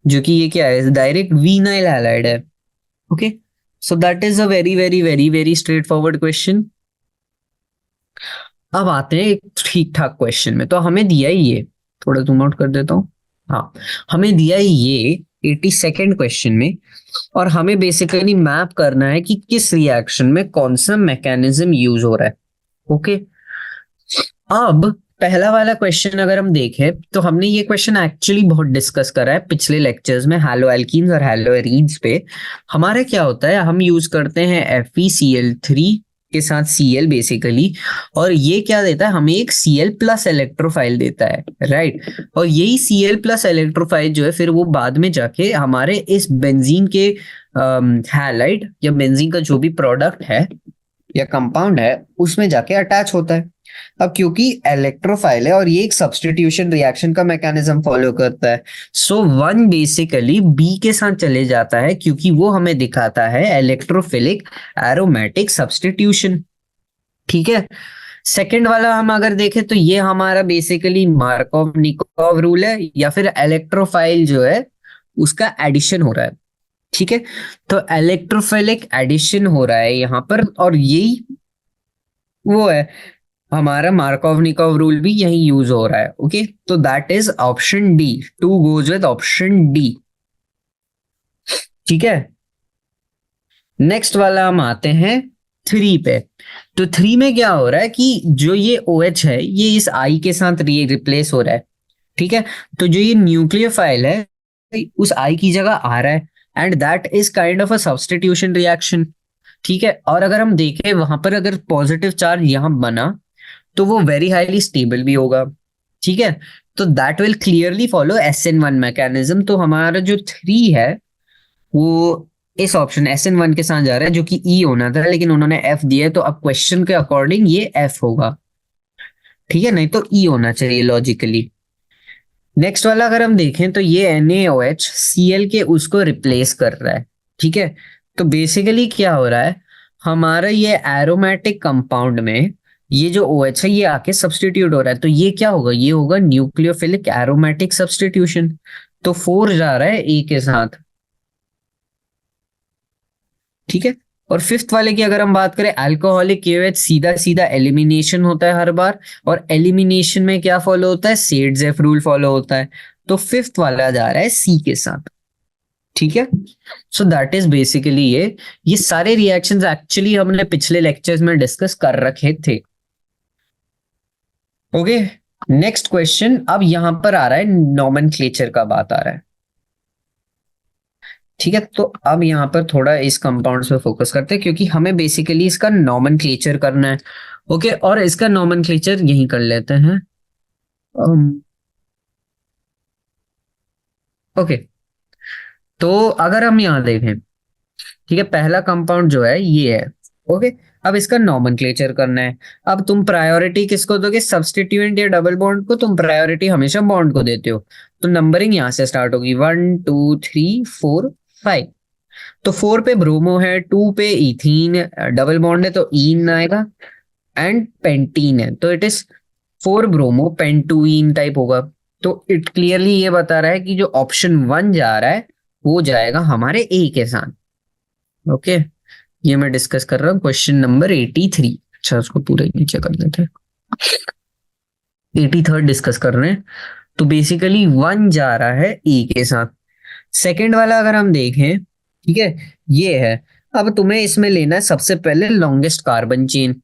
जो कि ये क्या है, डायरेक्ट वीनाइल हैलाइड है। Okay, so that is a very very very very straight forward question. अब आते हैं एक ठीक ठाक क्वेश्चन में। तो हमें दिया ही ये, थोड़ा जूम आउट कर देता हूँ, हाँ, हमें दिया ही ये 82nd क्वेश्चन में, और हमें बेसिकली मैप करना है कि किस रिएक्शन में कौन सा मैकेनिज्म यूज हो रहा है। ओके, अब पहला वाला क्वेश्चन अगर हम देखें तो हमने ये क्वेश्चन एक्चुअली बहुत डिस्कस करा है पिछले लेक्चर्स में, हैलोएल्कीन्स और हैलोएरीन्स पे। हमारा क्या होता है, हम यूज करते हैं FeCl3 के साथ Cl बेसिकली, और ये क्या देता है हमें, एक Cl प्लस इलेक्ट्रोफाइल देता है, राइट। और यही Cl प्लस इलेक्ट्रोफाइल जो है फिर वो बाद में जाके हमारे इस बेंजीन के हैलाइड या बेंजीन का जो भी प्रोडक्ट है या कंपाउंड है उसमें जाके अटैच होता है। अब क्योंकि इलेक्ट्रोफाइल है और ये एक सब्स्टिट्यूशन रिएक्शन का मैकेनिज्म फॉलो करता है, सो वन बेसिकली बी के साथ चले जाता है, क्योंकि वो हमें दिखाता है इलेक्ट्रोफिलिक एरोमेटिक सब्स्टिट्यूशन, ठीक है। सेकंड वाला हम अगर देखें तो ये हमारा बेसिकली मार्कोव निकोव रूल है, या फिर इलेक्ट्रोफाइल जो है उसका एडिशन हो रहा है, ठीक है। तो इलेक्ट्रोफिलिक एडिशन हो रहा है यहाँ पर, और यही वो है हमारा मार्कोव निकोव रूल भी यही यूज हो रहा है। ओके, तो that is option D, two goes with option D, ठीक है। नेक्स्ट वाला हम आते हैं थ्री पे। तो थ्री में क्या हो रहा है कि जो ये OH है ये इस I के साथ रिप्लेस हो रहा है, ठीक है। तो जो ये न्यूक्लियोफाइल है उस I की जगह आ रहा है, and that is kind of a substitution reaction, ठीक है। और अगर हम देखें वहां पर अगर पॉजिटिव चार्ज यहां बना तो वो वेरी हाईली स्टेबल भी होगा, ठीक है। तो that will clearly follow SN1 mechanism. तो हमारा जो थ्री है वो इस ऑप्शन SN1 के साथ जा रहा है, जो कि E होना था लेकिन उन्होंने F दिया है, तो अब क्वेश्चन के अकॉर्डिंग ये F होगा, ठीक है, नहीं तो E होना चाहिए लॉजिकली। नेक्स्ट वाला अगर हम देखें तो ये NaOH Cl के उसको रिप्लेस कर रहा है, ठीक है। तो बेसिकली क्या हो रहा है, हमारा ये एरोमेटिक कंपाउंड में ये जो OH है ये आके सब्स्टिट्यूट हो रहा है, तो ये क्या होगा, ये होगा न्यूक्लियोफिलिक एरोमेटिक सब्स्टिट्यूशन। तो 4 जा रहा है A के साथ, ठीक है। और फिफ्थ वाले की अगर हम बात करें, अल्कोहलिक KOH सीधा सीधा एलिमिनेशन होता है हर बार, और एलिमिनेशन में क्या फॉलो होता है, सेड्स-एफ रूल फॉलो होता है। तो फिफ्थ वाला जा रहा है C के साथ, ठीक है। सो दैट इज बेसिकली ये सारे रिएक्शंस एक्चुअली हमने पिछले लेक्चर्स में डिस्कस कर रखे थे। ओके, नेक्स्ट क्वेश्चन, अब यहां पर आ रहा है नॉमेनक्लेचर का बात आ रहा है, ठीक है। तो अब यहाँ पर थोड़ा इस कंपाउंड्स पे फोकस करते हैं क्योंकि हमें बेसिकली इसका नॉमेनक्लेचर करना है। ओके, और इसका नॉमेनक्लेचर यही कर लेते हैं। ओके, तो अगर हम यहाँ देखें, ठीक है, पहला कंपाउंड जो है ये है। ओके, अब इसका नॉमेनक्लेचर करना है। अब तुम प्रायोरिटी किसको दोगे, सब्स्टिट्यूएंट या डबल बॉन्ड को? तुम प्रायोरिटी हमेशा बॉन्ड को देते हो। तो नंबरिंग यहां से स्टार्ट होगी, 1 2 3 4 5। तो 4 पे ब्रोमो है, 2 पे इथीन, डबल बॉन्ड है तो ईन आएगा, एंड पेंटीन है तो इट इज 4 ब्रोमो पेंटुइन टाइप होगा। तो इट क्लियरली ये बता रहा है कि जो ऑप्शन 1 जा रहा है वो जाएगा हमारे ए के साथ। ओके, ये मैं डिस्कस कर रहा हूँ क्वेश्चन नंबर 83। अच्छा, उसको पूरे नीचे कर देते हैं। 83 डिस्कस कर रहे हैं। तो बेसिकली 1 जा रहा है ए के साथ। सेकंड वाला अगर हम देखें, ठीक है, ये है। अब तुम्हें इसमें लेना है सबसे पहले लॉन्गेस्ट कार्बन चेन,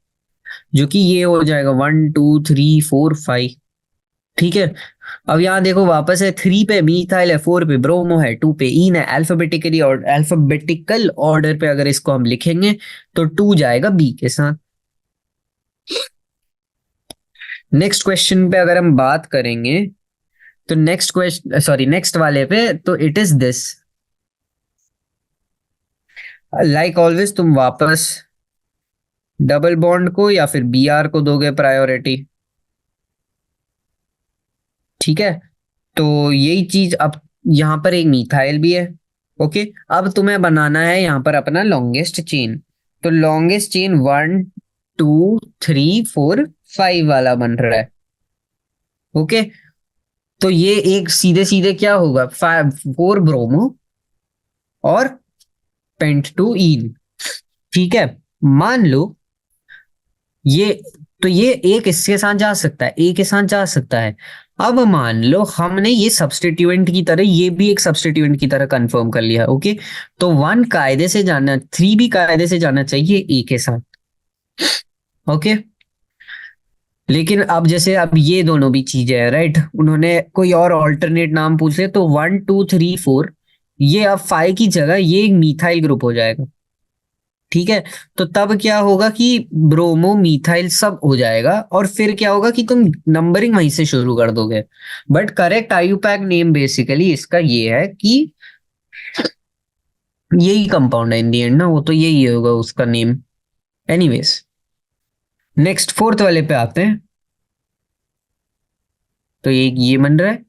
जो कि ये हो जाएगा 1 2 3 4 5, ठीक है। अब यहाँ देखो वापस है, 3 पे मीथाइल है, 4 पे ब्रोमो है, 2 पे ईन है। अल्फाबेटिकली और अल्फाबेटिकल ऑर्डर पे अगर इसको हम लिखेंगे तो 2 जाएगा बी के साथ। नेक्स्ट क्वेश्चन पे अगर हम बात करेंगे तो नेक्स्ट क्वेश्चन, सॉरी, नेक्स्ट वाले पे, तो it is this. Like always तुम वापस डबल बॉन्ड को या फिर Br को दोगे प्रायोरिटी, ठीक है। तो यही चीज, अब यहां पर एक मिथाइल भी है। ओके, अब तुम्हें बनाना है यहां पर अपना लॉन्गेस्ट चेन। तो लॉन्गेस्ट चेन 1 2 3 4 5 वाला बन रहा है। ओके, तो ये एक सीधे सीधे क्या होगा, 4 ब्रोमो और पेंट टू ईन, ठीक है। मान लो ये, तो ये एक इसके साथ जा सकता है, ए के साथ जा सकता है। अब मान लो हमने ये सब्स्टिट्यूएंट की तरह, ये भी एक सब्स्टिट्यूएंट की तरह कंफर्म कर लिया। ओके, तो 1 कायदे से जाना, 3 भी कायदे से जाना चाहिए ए के साथ। ओके, लेकिन अब जैसे अब ये दोनों भी चीजें हैं, राइट, उन्होंने कोई और ऑल्टरनेट नाम पूछे, तो 1 2 3 4, ये अब 5 की जगह ये एक मिथाइल ग्रुप हो जाएगा, ठीक है। तो तब क्या होगा कि ब्रोमो मिथाइल सब हो जाएगा, और फिर क्या होगा कि तुम नंबरिंग वहीं से शुरू कर दोगे। But correct IUPAC name basically इसका ये है कि यही कंपाउंड है इन दी एंड ना, वो तो यही होगा उसका नेम। एनीवेज, नेक्स्ट फोर्थ वाले पे आते हैं। तो ये बन रहा है,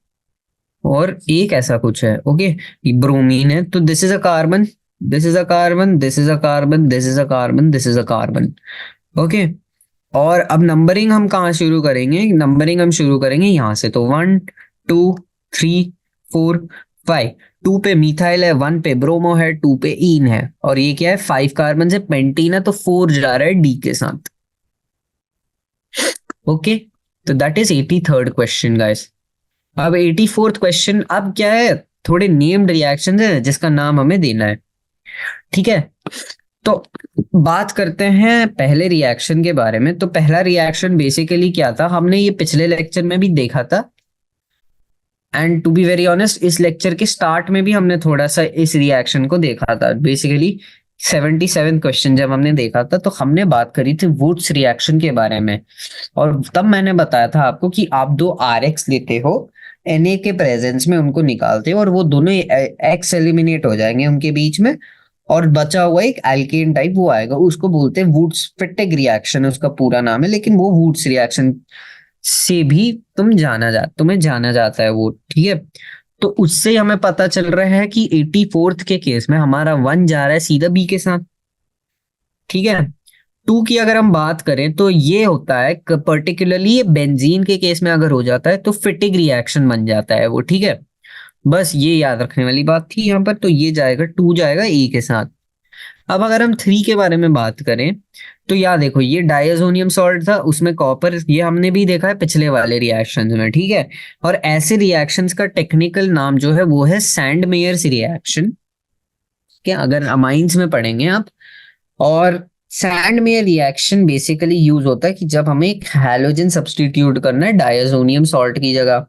और एक ऐसा कुछ है। ओके, ब्रोमीन है, तो this is a carbon, this is a carbon, this is a carbon, this is a carbon, this is a carbon. Okay, और अब नंबरिंग हम कहाँ शुरू करेंगे, नंबरिंग हम शुरू करेंगे यहां से। तो 1 2 3 4 5। 2 पे मिथाइल है, 1 पे ब्रोमो है, 2 पे ईन है, और ये क्या है, 5 कार्बन से पेंटीन है, तो 4 जा रहा है डी के साथ। ओके, तो that is 83rd question guys. अब 84th क्वेश्चन, अब क्या है, थोड़े नेम्ड रिएक्शन है जिसका नाम हमें देना है, ठीक है। तो बात करते हैं पहले रिएक्शन के बारे में। तो पहला रिएक्शन बेसिकली क्या था, हमने ये पिछले लेक्चर में भी देखा था, and to be very honest इस लेक्चर के स्टार्ट में भी हमने थोड़ा सा इस रिएक्शन को देखा था। बेसिकली 77 क्वेश्चन जब हमने देखा था तो हमने बात करी थी वुड्स रिएक्शन के बारे में, और तब मैंने बताया था आपको कि आप 2 RX लेते हो, Na के प्रेजेंस में उनको निकालते हो, और वो दोनों एक्स एलिमिनेट हो जाएंगे उनके बीच में, और बचा हुआ एक एल्केन टाइप वो आएगा, उसको बोलते हैं वुड्स फिटिक रिएक्शन, उसका पूरा नाम है, लेकिन वो वुड्स रिएक्शन से भी तुम्हें जाना जाता है वो, ठीक है। तो उससे हमें पता चल रहा है कि 84th के केस में हमारा 1 जा रहा है सीधा बी के साथ, ठीक है। 2 की अगर हम बात करें तो ये होता है पर्टिकुलरली ये बेंजीन के केस में अगर हो जाता है तो फिटिक रिएक्शन बन जाता है वो, ठीक है। बस ये याद रखने वाली बात थी यहाँ पर। तो ये जाएगा 2 जाएगा ए के साथ। अब अगर हम 3 के बारे में बात करें तो यार देखो, ये डायazonium सॉल्ट था, उसमें कॉपर, ये हमने भी देखा है पिछले वाले रिएक्शंस में, ठीक है। और ऐसे रिएक्शंस का टेक्निकल नाम जो है वो है सैंड मेयर्स रिएक्शन, क्या अगर अमाइंस में पढ़ेंगे आप। और sand mayor reaction basically use होता है कि जब हमें एक हैलोजन सब्स्टिट्यूट करना है डायazonium सॉल्ट की जगह।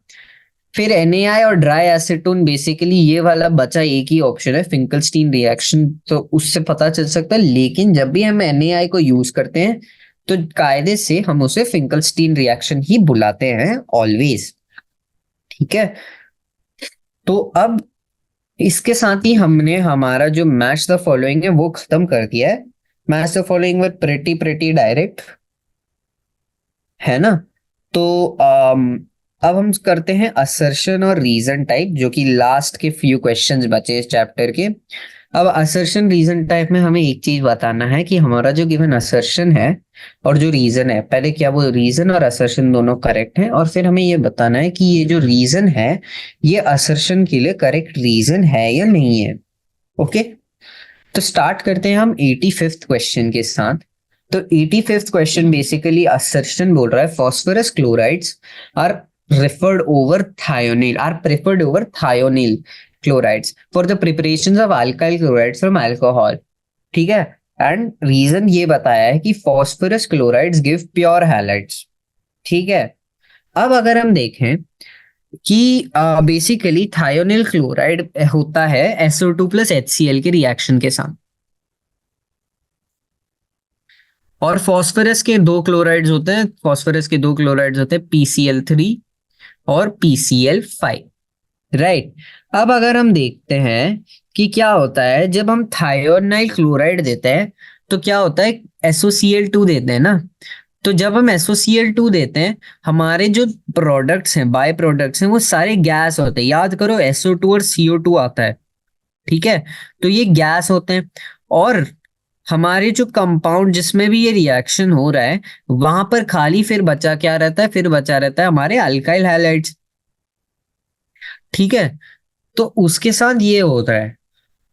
फिर NaI और ड्राई एसीटोन, बेसिकली ये वाला बचा एक ही ऑप्शन है फिंकलस्टीन रिएक्शन, तो उससे पता चल सकता है। लेकिन जब भी हम NaI को यूज करते हैं तो कायदे से हम उसे फिंकलस्टीन रिएक्शन ही बुलाते हैं ऑलवेज, ठीक है। तो अब इसके साथ ही हमने हमारा जो मैच द फॉलोइंग है वो खत्म कर दिया है। Match the following with pretty direct, है ना। तो अब हम करते हैं असर्शन और रीजन टाइप, जो कि लास्ट के फ्यू क्वेश्चंस बचे इस चैप्टर के। अब असर्शन रीजन टाइप में हमें एक चीज बताना है कि हमारा जो गिवन असर्शन है और जो रीजन है, पहले क्या वो रीजन और असर्शन दोनों करेक्ट है, और फिर हमें ये बताना है कि ये जो रीजन है ये असर्शन के लिए करेक्ट रीजन है या नहीं है। ओके, तो स्टार्ट करते हैं हम 85th क्वेश्चन के साथ। तो 85th क्वेश्चन बेसिकली असर्शन बोल रहा है phosphorus chlorides are referred over thionyl are preferred over thionyl chlorides for the preparations of alkyl chlorides from alcohol, ठीक है। एंड रीजन ये बताया है कि phosphorus chlorides give pure halides, ठीक है। अब अगर हम देखें कि बेसिकली थायोनिल क्लोराइड होता है SO2 प्लस HCl के रिएक्शन के साथ, और फॉस्फोरस के दो क्लोराइड्स होते हैं, PCl3 और PCl5, राइट। अब अगर हम देखते हैं कि क्या होता है जब हम थायोनाइल क्लोराइड देते हैं तो क्या होता है, SOCl2 देते हैं ना। तो जब हम SOCl2 देते हैं, हमारे जो प्रोडक्ट्स हैं, बाय प्रोडक्ट्स हैं, वो सारे गैस होते हैं। याद करो SO2 और CO2 आता है, ठीक है। तो ये गैस होते हैं, और हमारे जो कंपाउंड जिसमें भी ये रिएक्शन हो रहा है वहां पर खाली फिर बचा क्या रहता है, फिर बचा रहता है हमारे अल्काइल हैलाइड्स, ठीक है। तो उसके साथ ये होता है,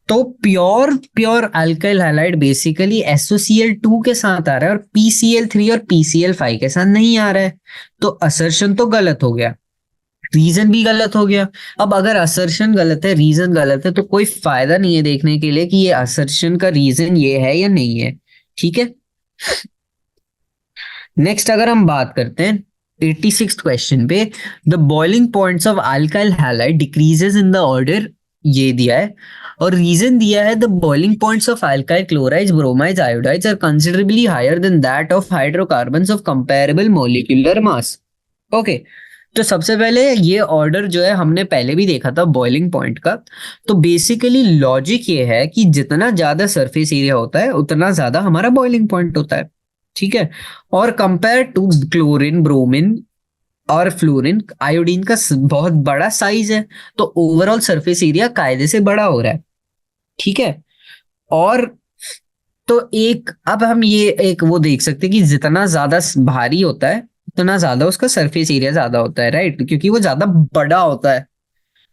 तो pure pure alkyl halide basically SOCl2 के साथ आ रहा है और PCl3 और PCl5 के साथ नहीं आ रहा है। तो असर्शन तो गलत हो गया, रीजन भी गलत हो गया। अब अगर असर्शन गलत है, रीजन गलत है, तो कोई फायदा नहीं है देखने के लिए कि ये असर्शन का रीजन ये है या नहीं है, ठीक है। नेक्स्ट अगर हम बात करते हैं 86th क्वेश्चन पे, the boiling points of alkyl halide decreases in the order, ये दिया है। और रीजन दिया है the boiling points of alkyl chlorides, bromides, iodides are considerably higher than that of hydrocarbons of comparable molecular mass. Okay, तो सबसे पहले ये ऑर्डर जो है हमने पहले भी देखा था बॉइलिंग पॉइंट का। तो बेसिकली लॉजिक ये है कि जितना ज्यादा सरफेस एरिया होता है उतना ज्यादा हमारा बॉइलिंग पॉइंट होता है, ठीक है। और कंपेयर टू क्लोरीन, ब्रोमीन और फ्लोरीन, आयोडीन का बहुत बड़ा साइज है, तो ओवरऑल सरफेस एरिया कायदे से बड़ा हो रहा है, ठीक है। और तो एक अब हम ये एक वो देख सकते हैं कि जितना ज्यादा भारी होता है उतना ज्यादा उसका सरफेस एरिया ज्यादा होता है, राइट, क्योंकि वो ज्यादा बड़ा होता है।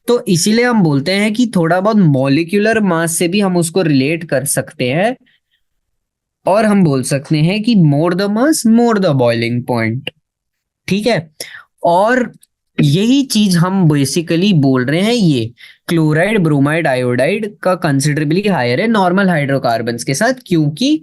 तो इसीलिए हम बोलते हैं कि थोड़ा बहुत मॉलिक्यूलर मास से भी हम उसको रिलेट कर सकते हैं, और हम बोल सकते हैं कि more the mass more the boiling point, ठीक है। और यही चीज हम बेसिकली बोल रहे हैं, ये क्लोराइड, ब्रोमाइड, आयोडाइड का कंसिडरेबली हायर है नॉर्मल हाइड्रोकार्बन्स के साथ, क्योंकि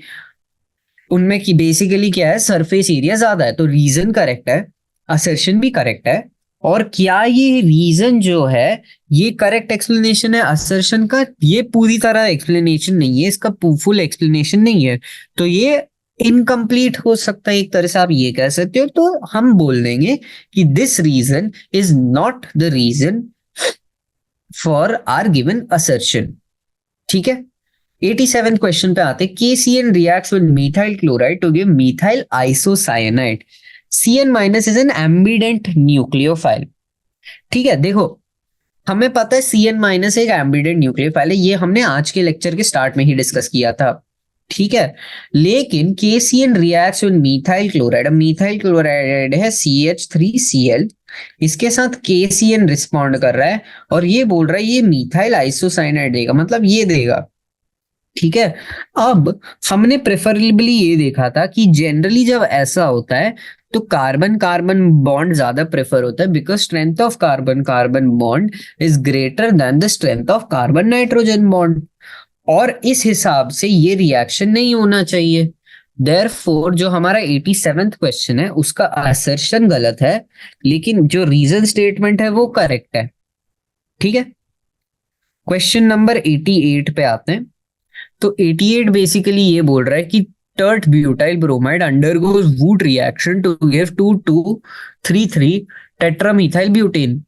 उनमें की बेसिकली क्या है, सरफेस एरिया ज्यादा है। तो रीजन करेक्ट है, असर्शन भी करेक्ट है। और क्या ये रीजन जो है ये करेक्ट एक्सप्लेनेशन है असर्शन का? ये पूरी तरह एक्सप्लेनेशन नहीं है, इसका फुल एक्सप्लेनेशन नहीं है, तो ये इनकम्प्लीट हो सकता है, एक तरह से आप ये कह सकते हो। तो हम बोल देंगे कि this reason is not the reason for are given assertion, ठीक है। 87 क्वेश्चन पे आते हैं, KCN reacts with methyl chloride to give methyl isocyanate। Cn minus is an ambident nucleophile. ठीक है, देखो हमें पता है Cn माइनस एक एम्बिडेंट न्यूक्लियोफाइल है, ये हमने आज के लेक्चर के स्टार्ट में ही डिस्कस किया था। ठीक है, लेकिन KCN reacts with methyl chloride. अब मीथाइल क्लोराइड है CH3Cl, इसके साथ KCN रिस्पॉन्ड कर रहा है और ये बोल रहा है ये मीथाइल आइसोसाइनाइड देगा, मतलब ये देगा। ठीक है, अब हमने प्रेफरेबली ये देखा था कि जनरली जब ऐसा होता है तो कार्बन कार्बन बॉन्ड ज्यादा प्रेफर होता है, because strength of carbon carbon bond is greater then the strength of carbon nitrogen bond, और इस हिसाब से ये रिएक्शन नहीं होना चाहिए। देयरफॉर जो हमारा 87th क्वेश्चन है उसका असर्शन गलत है, लेकिन जो रीजन स्टेटमेंट है वो करेक्ट है। ठीक है, क्वेश्चन नंबर 88 पे आते हैं। तो 88 बेसिकली ये बोल रहा है कि टर्ट ब्यूटाइल ब्रोमाइड अंडरगोज वुड reaction to give 2,2,3,3 tetramethyl butane.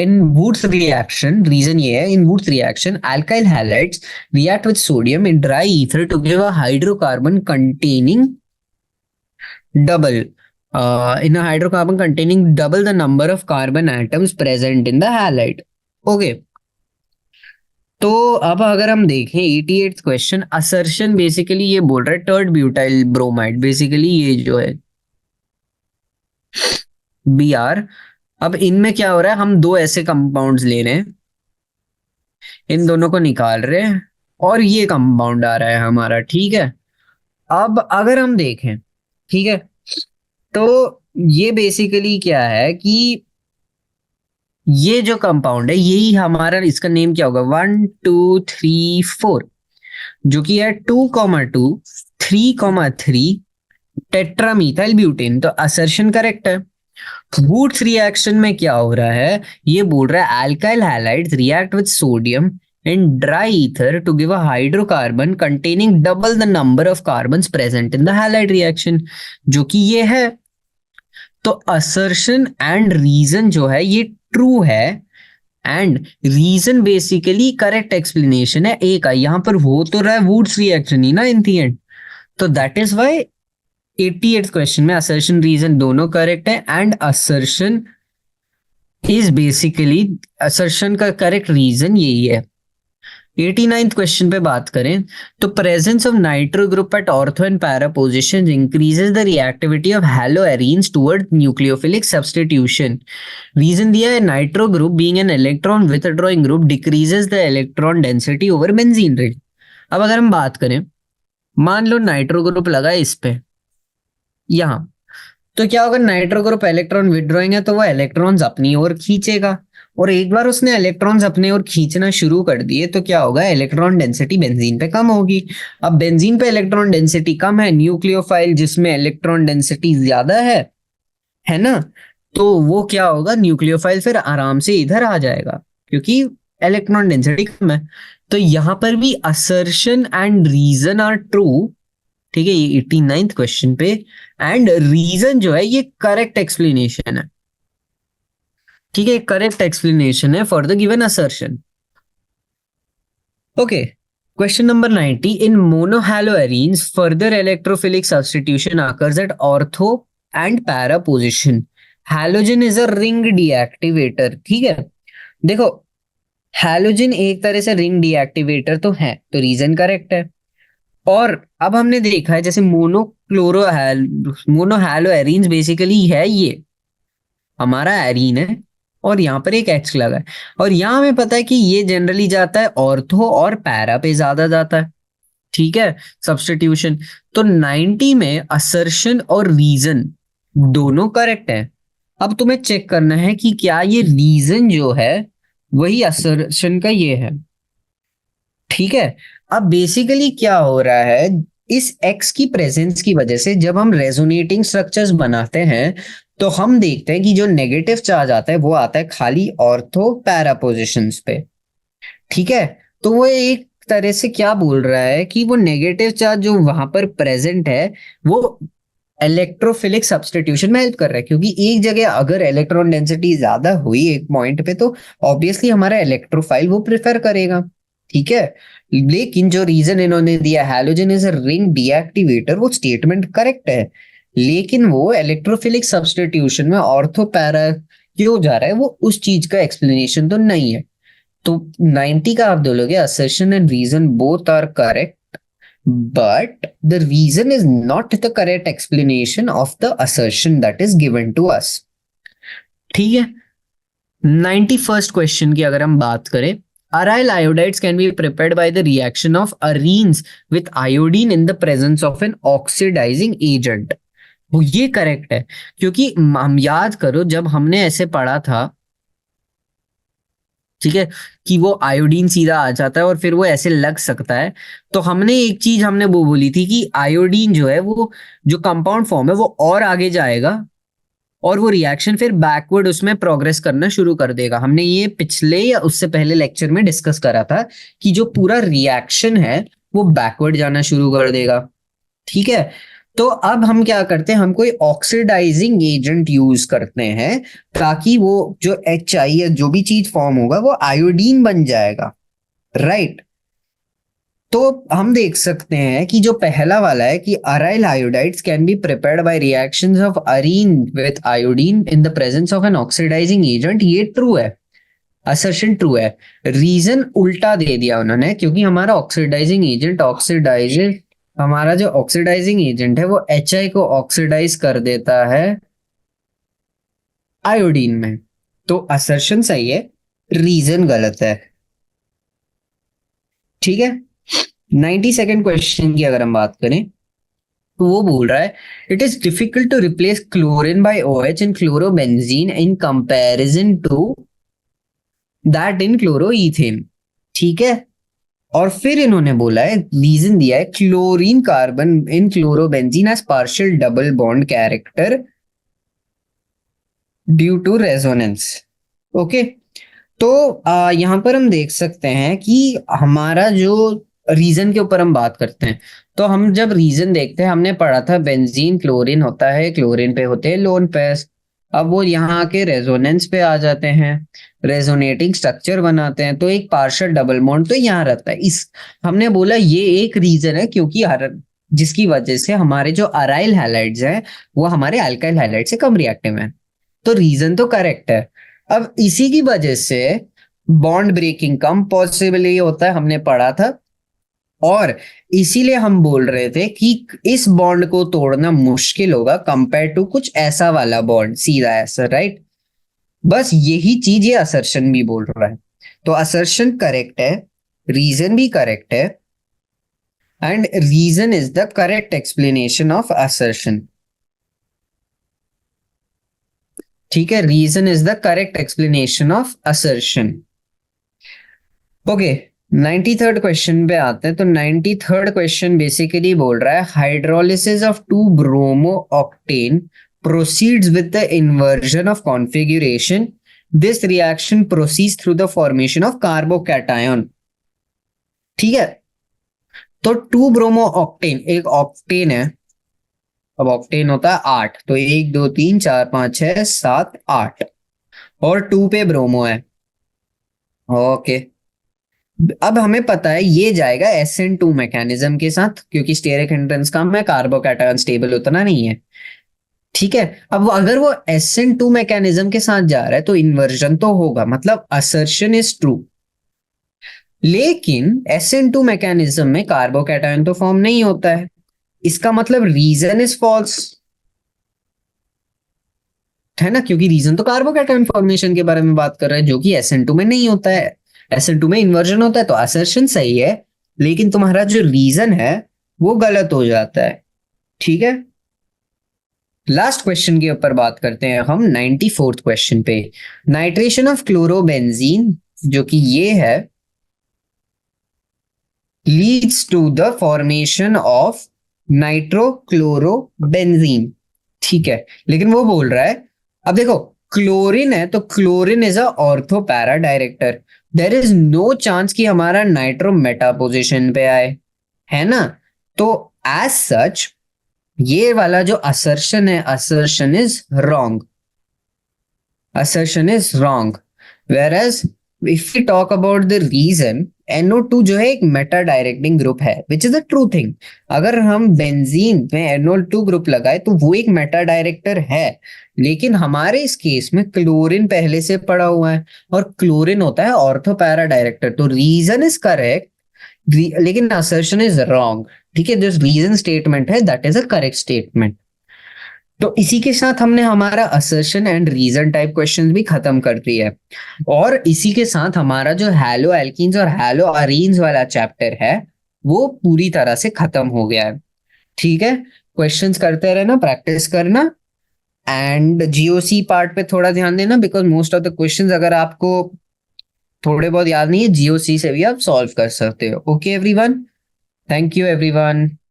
In Woods reaction, reason ये है, in Woods reaction alkyl halides react with sodium in dry ether to give a hydrocarbon containing double in a hydrocarbon containing double the number of carbon atoms present in the halide. Okay, तो अब अगर हम देखें 88th question, assertion basically ये बोल रहा है tert butyl bromide, basically ये जो है Br। अब इनमें क्या हो रहा है, हम दो ऐसे कंपाउंड्स ले रहे हैं, इन दोनों को निकाल रहे हैं और ये कंपाउंड आ रहा है हमारा। ठीक है, अब अगर हम देखें, ठीक है, तो ये बेसिकली क्या है कि ये जो कंपाउंड है यही हमारा, इसका नेम क्या होगा, 1, 2, 3, 4, जो कि है 2,2, 3,3 टेट्रामीथाइल ब्यूटेन। तो असर्शन करेक्ट है। वुड्स रिएक्शन में क्या हो रहा है, ये बोल रहा है alkyl halides react with sodium in dry ether to give a hydrocarbon containing double the number of carbons present in the halide reaction, जो कि ये है। तो असर्शन एंड रीजन जो है ये ट्रू है, and reason basically correct explanation है ए का। यहां पर हो तो रहा है वुड्स रिएक्शन ही ना इन दी एंड, तो that is why 88th question में असर्शन रीजन दोनों करेक्ट है, and assertion is basically, assertion का करेक्ट रीजन यही है। 89th क्वेश्चन पे बात करें तो presence of nitro group at ortho and para position increases the reactivity of haloarenes toward nucleophilic substitution. Reason दिया है nitro group being an electron withdrawing group decreases the electron density over benzene ring. अब अगर हम बात करें, मान लो nitro group लगा इस पे यहां, तो क्या होगा, नाइट्रो ग्रुप इलेक्ट्रॉन विथड्रॉइंग है तो वो इलेक्ट्रॉन्स अपनी ओर खींचेगा, और एक बार उसने इलेक्ट्रॉन्स अपने ओर खींचना शुरू कर दिए तो क्या होगा, इलेक्ट्रॉन डेंसिटी बेंजीन पे कम होगी। अब बेंजीन पे इलेक्ट्रॉन डेंसिटी कम है, न्यूक्लियोफाइल जिसमें इलेक्ट्रॉन डेंसिटी ज्यादा है ना, तो वो क्या होगा, न्यूक्लियोफाइल फिर आराम से इधर आ जाएगा क्योंकि इलेक्ट्रॉन डेंसिटी कम है। तो यहां पर भी assertion and reason are true. ठीक है, ये 89th क्वेश्चन पे, एंड रीजन जो है ये करेक्ट एक्सप्लेनेशन है। ठीक है, करेक्ट एक्सप्लेनेशन है for the given assertion. Okay, question number 90, in monohaloarenes further electrophilic substitution occurs at ortho and para position. Halogen is a ring deactivator. ठीक है, देखो हैलोजन एक तरह से रिंग डीएक्टिवेटर तो है, तो रीजन करेक्ट है। और अब हमने देखा है जैसे मोनोहैलोएरीन्स बेसिकली है, ये हमारा एरीन है और यहाँ पर एक एच लगा है, और यहाँ हमें पता है कि ये जनरली जाता है ऑर्थो और पैरा पे ज्यादा जाता है। ठीक है, सब्स्टिट्यूशन। तो 90 में असर्शन और रीजन दोनों करेक्ट है। अब तुम्हें चेक करना है कि क्या ये रीजन जो है वही असर्शन का ये है। ठीक है, अब बेसिकली क्या हो रहा है, इस एक्स की प्रेजेंस की वजह से जब हम रेजोनेटिंग स्ट्रक्चर्स बनाते हैं तो हम देखते हैं कि जो नेगेटिव चार्ज आता है वो आता है खाली ऑर्थो पैरा पोजिशंस पे। ठीक है, तो वो एक तरह से क्या बोल रहा है कि वो नेगेटिव चार्ज जो वहां पर प्रेजेंट है वो इलेक्ट्रोफिलिक सब्स्टिट्यूशन में हेल्प कर रहा है, क्योंकि एक जगह अगर इलेक्ट्रॉन डेंसिटी ज्यादा हुई एक पॉइंट पे तो ऑब्वियसली हमारा इलेक्ट्रोफाइल वो प्रेफर करेगा। ठीक है, लेकिन जो रीजन इन्होंने दिया halogen is a ring deactivator, वो स्टेटमेंट करेक्ट है, लेकिन वो इलेक्ट्रोफिलिक सब्स्टिट्यूशन में ऑर्थो पैरा क्यों जा रहा है, वो उस चीज का एक्सप्लेनेशन तो नहीं है। तो 90 का आप बोलोगे assertion and reason both are correct, but the reason is not the correct explanation of the assertion that is given to us। ठीक है। 91st क्वेश्चन की अगर हम बात करें, aryl iodides can be prepared by the reaction of arenes with iodine in the presence of an oxidizing agent। वो ये correct है, क्योंकि हम याद करो जब हमने ऐसे पढ़ा था, ठीक है, कि वो आयोडीन सीधा आ जाता है और फिर वो ऐसे लग सकता है, तो हमने एक चीज हमने वो बोली थी कि आयोडीन जो है वो जो कंपाउंड फॉर्म है वो और आगे जाएगा और वो रिएक्शन फिर बैकवर्ड उसमें प्रोग्रेस करना शुरू कर देगा। हमने ये पिछले या उससे पहले लेक्चर में डिस्कस करा था कि जो पूरा रिएक्शन है वो बैकवर्ड जाना शुरू कर देगा। ठीक है, तो अब हम क्या करते हैं, हम कोई ऑक्सीडाइजिंग एजेंट यूज करते हैं ताकि वो जो HI या जो भी चीज फॉर्म होगा वो आयोडीन बन जाएगा, राइट। तो हम देख सकते हैं कि जो पहला वाला है कि aryl iodides can be prepared by reactions of arene with iodine in the presence of an oxidising agent, ये ट्रू है, असर्शन ट्रू है। रीजन उल्टा दे दिया उन्होंने, क्योंकि हमारा ऑक्सीडाइजिंग एजेंट हमारा जो ऑक्सीडाइजिंग एजेंट है वो HI को ऑक्सीडाइज कर देता है आयोडीन में। तो असर्शन सही है, रीजन गलत है। ठीक है। 92nd क्वेश्चन की अगर हम बात करें तो वो बोल रहा है it is difficult to replace chlorine by OH in chlorobenzene in comparison to that in chloroethane. ठीक है, और फिर इन्होंने बोला है, रीजन दिया है, chlorine carbon in chlorobenzene as partial double bond character due to resonance. Okay, तो यहां पर हम देख सकते हैं कि हमारा जो रीजन के ऊपर हम बात करते हैं, तो हम जब रीजन देखते हैं, हमने पढ़ा था बेंजीन क्लोरीन होता है, क्लोरीन पे होते हैं लोन पेयर्स। अब वो यहाँ के रेजोनेंस पे आ जाते हैं, रेजोनेटिंग स्ट्रक्चर बनाते हैं, तो एक पार्शियल डबल बॉन्ड तो यहाँ रहता है। इस हमने बोला ये एक रीजन है, क्योंकि जिसकी वजह से हमारे जो अराइल हैलाइड्स हैं वो हमारे अल्काइल हैलाइड से कम रिएक्टिव हैं। तो रीजन तो करेक्ट है। अब इसी की वजह से बॉन्ड ब्रेकिंग कम पॉसिबल होता है, हमने पढ़ा था, और इसीलिए हम बोल रहे थे कि इस बॉन्ड को तोड़ना मुश्किल होगा कंपेयर टू कुछ ऐसा वाला बॉन्ड, सीधा ऐसा, राइट। बस यही चीज ये असर्शन भी बोल रहा है। तो असर्शन करेक्ट है, रीजन भी करेक्ट है, and reason is the correct explanation of assertion. ठीक है, reason is the correct explanation of assertion. Okay, 93rd question पे आते हैं। तो 93rd क्वेश्चन बेसिकली बोल रहा है hydrolysis of 2 bromo octane proceeds with the inversion of configuration. This reaction proceeds through the formation of carbocation। ठीक है, तो 2 ब्रोमो ऑक्टेन, एक ऑक्टेन है, अब ऑक्टेन होता है 8, तो 1 2 3 4 5 6 7 8, और 2 पे ब्रोमो है। ओके, अब हमें पता है ये जाएगा SN2 मैकेनिज्म के साथ, क्योंकि स्टेरिक हिंड्रेंस कम है, कार्बोकैटायन स्टेबल उतना नहीं है। ठीक है, अब अगर वो SN2 मैकेनिज्म के साथ जा रहा है तो इन्वर्जन तो होगा, मतलब असर्शन इज ट्रू। लेकिन SN2 मैकेनिज्म में कार्बोकैटायन तो फॉर्म नहीं होता है, इसका मतलब रीजन इज फॉल्स, है ना, क्योंकि रीजन तो कार्बोकैटायन फॉर्मेशन के बारे में बात कर रहा है, जो कि SN2 में नहीं होता है। SN2 में इन्वर्जन होता है, तो असर्शन सही है, लेकिन तुम्हारा जो रीजन है वो गलत हो जाता है। ठीक है, लास्ट क्वेश्चन के ऊपर बात करते हैं हम 94th क्वेश्चन पे। नाइट्रेशन ऑफ क्लोरोबेंजीन, जो कि ये है, leads to the formation of nitrochlorobenzene. ठीक है, लेकिन वो बोल रहा है, अब देखो क्लोरीन है तो chlorine is a ortho para director, there is no chance कि हमारा नाइट्रो मेटा पोजिशन पे आए, है ना। तो एज सच ये वाला जो असर्शन है, assertion is wrong, assertion is wrong, whereas if we talk about the reason, NO2 जो है एक मेटा डायरेक्टिंग ग्रुप है, which is a true thing. अगर हम बेंजीन में NO2 ग्रुप लगाए तो वो एक मेटा डायरेक्टर है, लेकिन हमारे इस केस में क्लोरीन पहले से पड़ा हुआ है, और क्लोरीन होता है ऑर्थो पैरा डायरेक्टर। तो रीजन इज करेक्ट, लेकिन असर्शन इज रॉन्ग। ठीक है, जो रीजन स्टेटमेंट है that is a correct statement. तो इसी के साथ हमने हमारा assertion and reason type questions भी खत्म कर दिया है, और इसी के साथ हमारा जो हैलो एल्कीन्स और हैलो अरीन्स वाला चैप्टर है वो पूरी तरह से खत्म हो गया है। ठीक है, क्वेश्चंस करते रहना, प्रैक्टिस करना, एंड जीओसी पार्ट पे थोड़ा ध्यान देना, because most of the questions अगर आपको थोड़े बहुत याद नहीं है, जीओसी से भी आप सॉल्व कर सकते हो। Okay everyone, thank you everyone.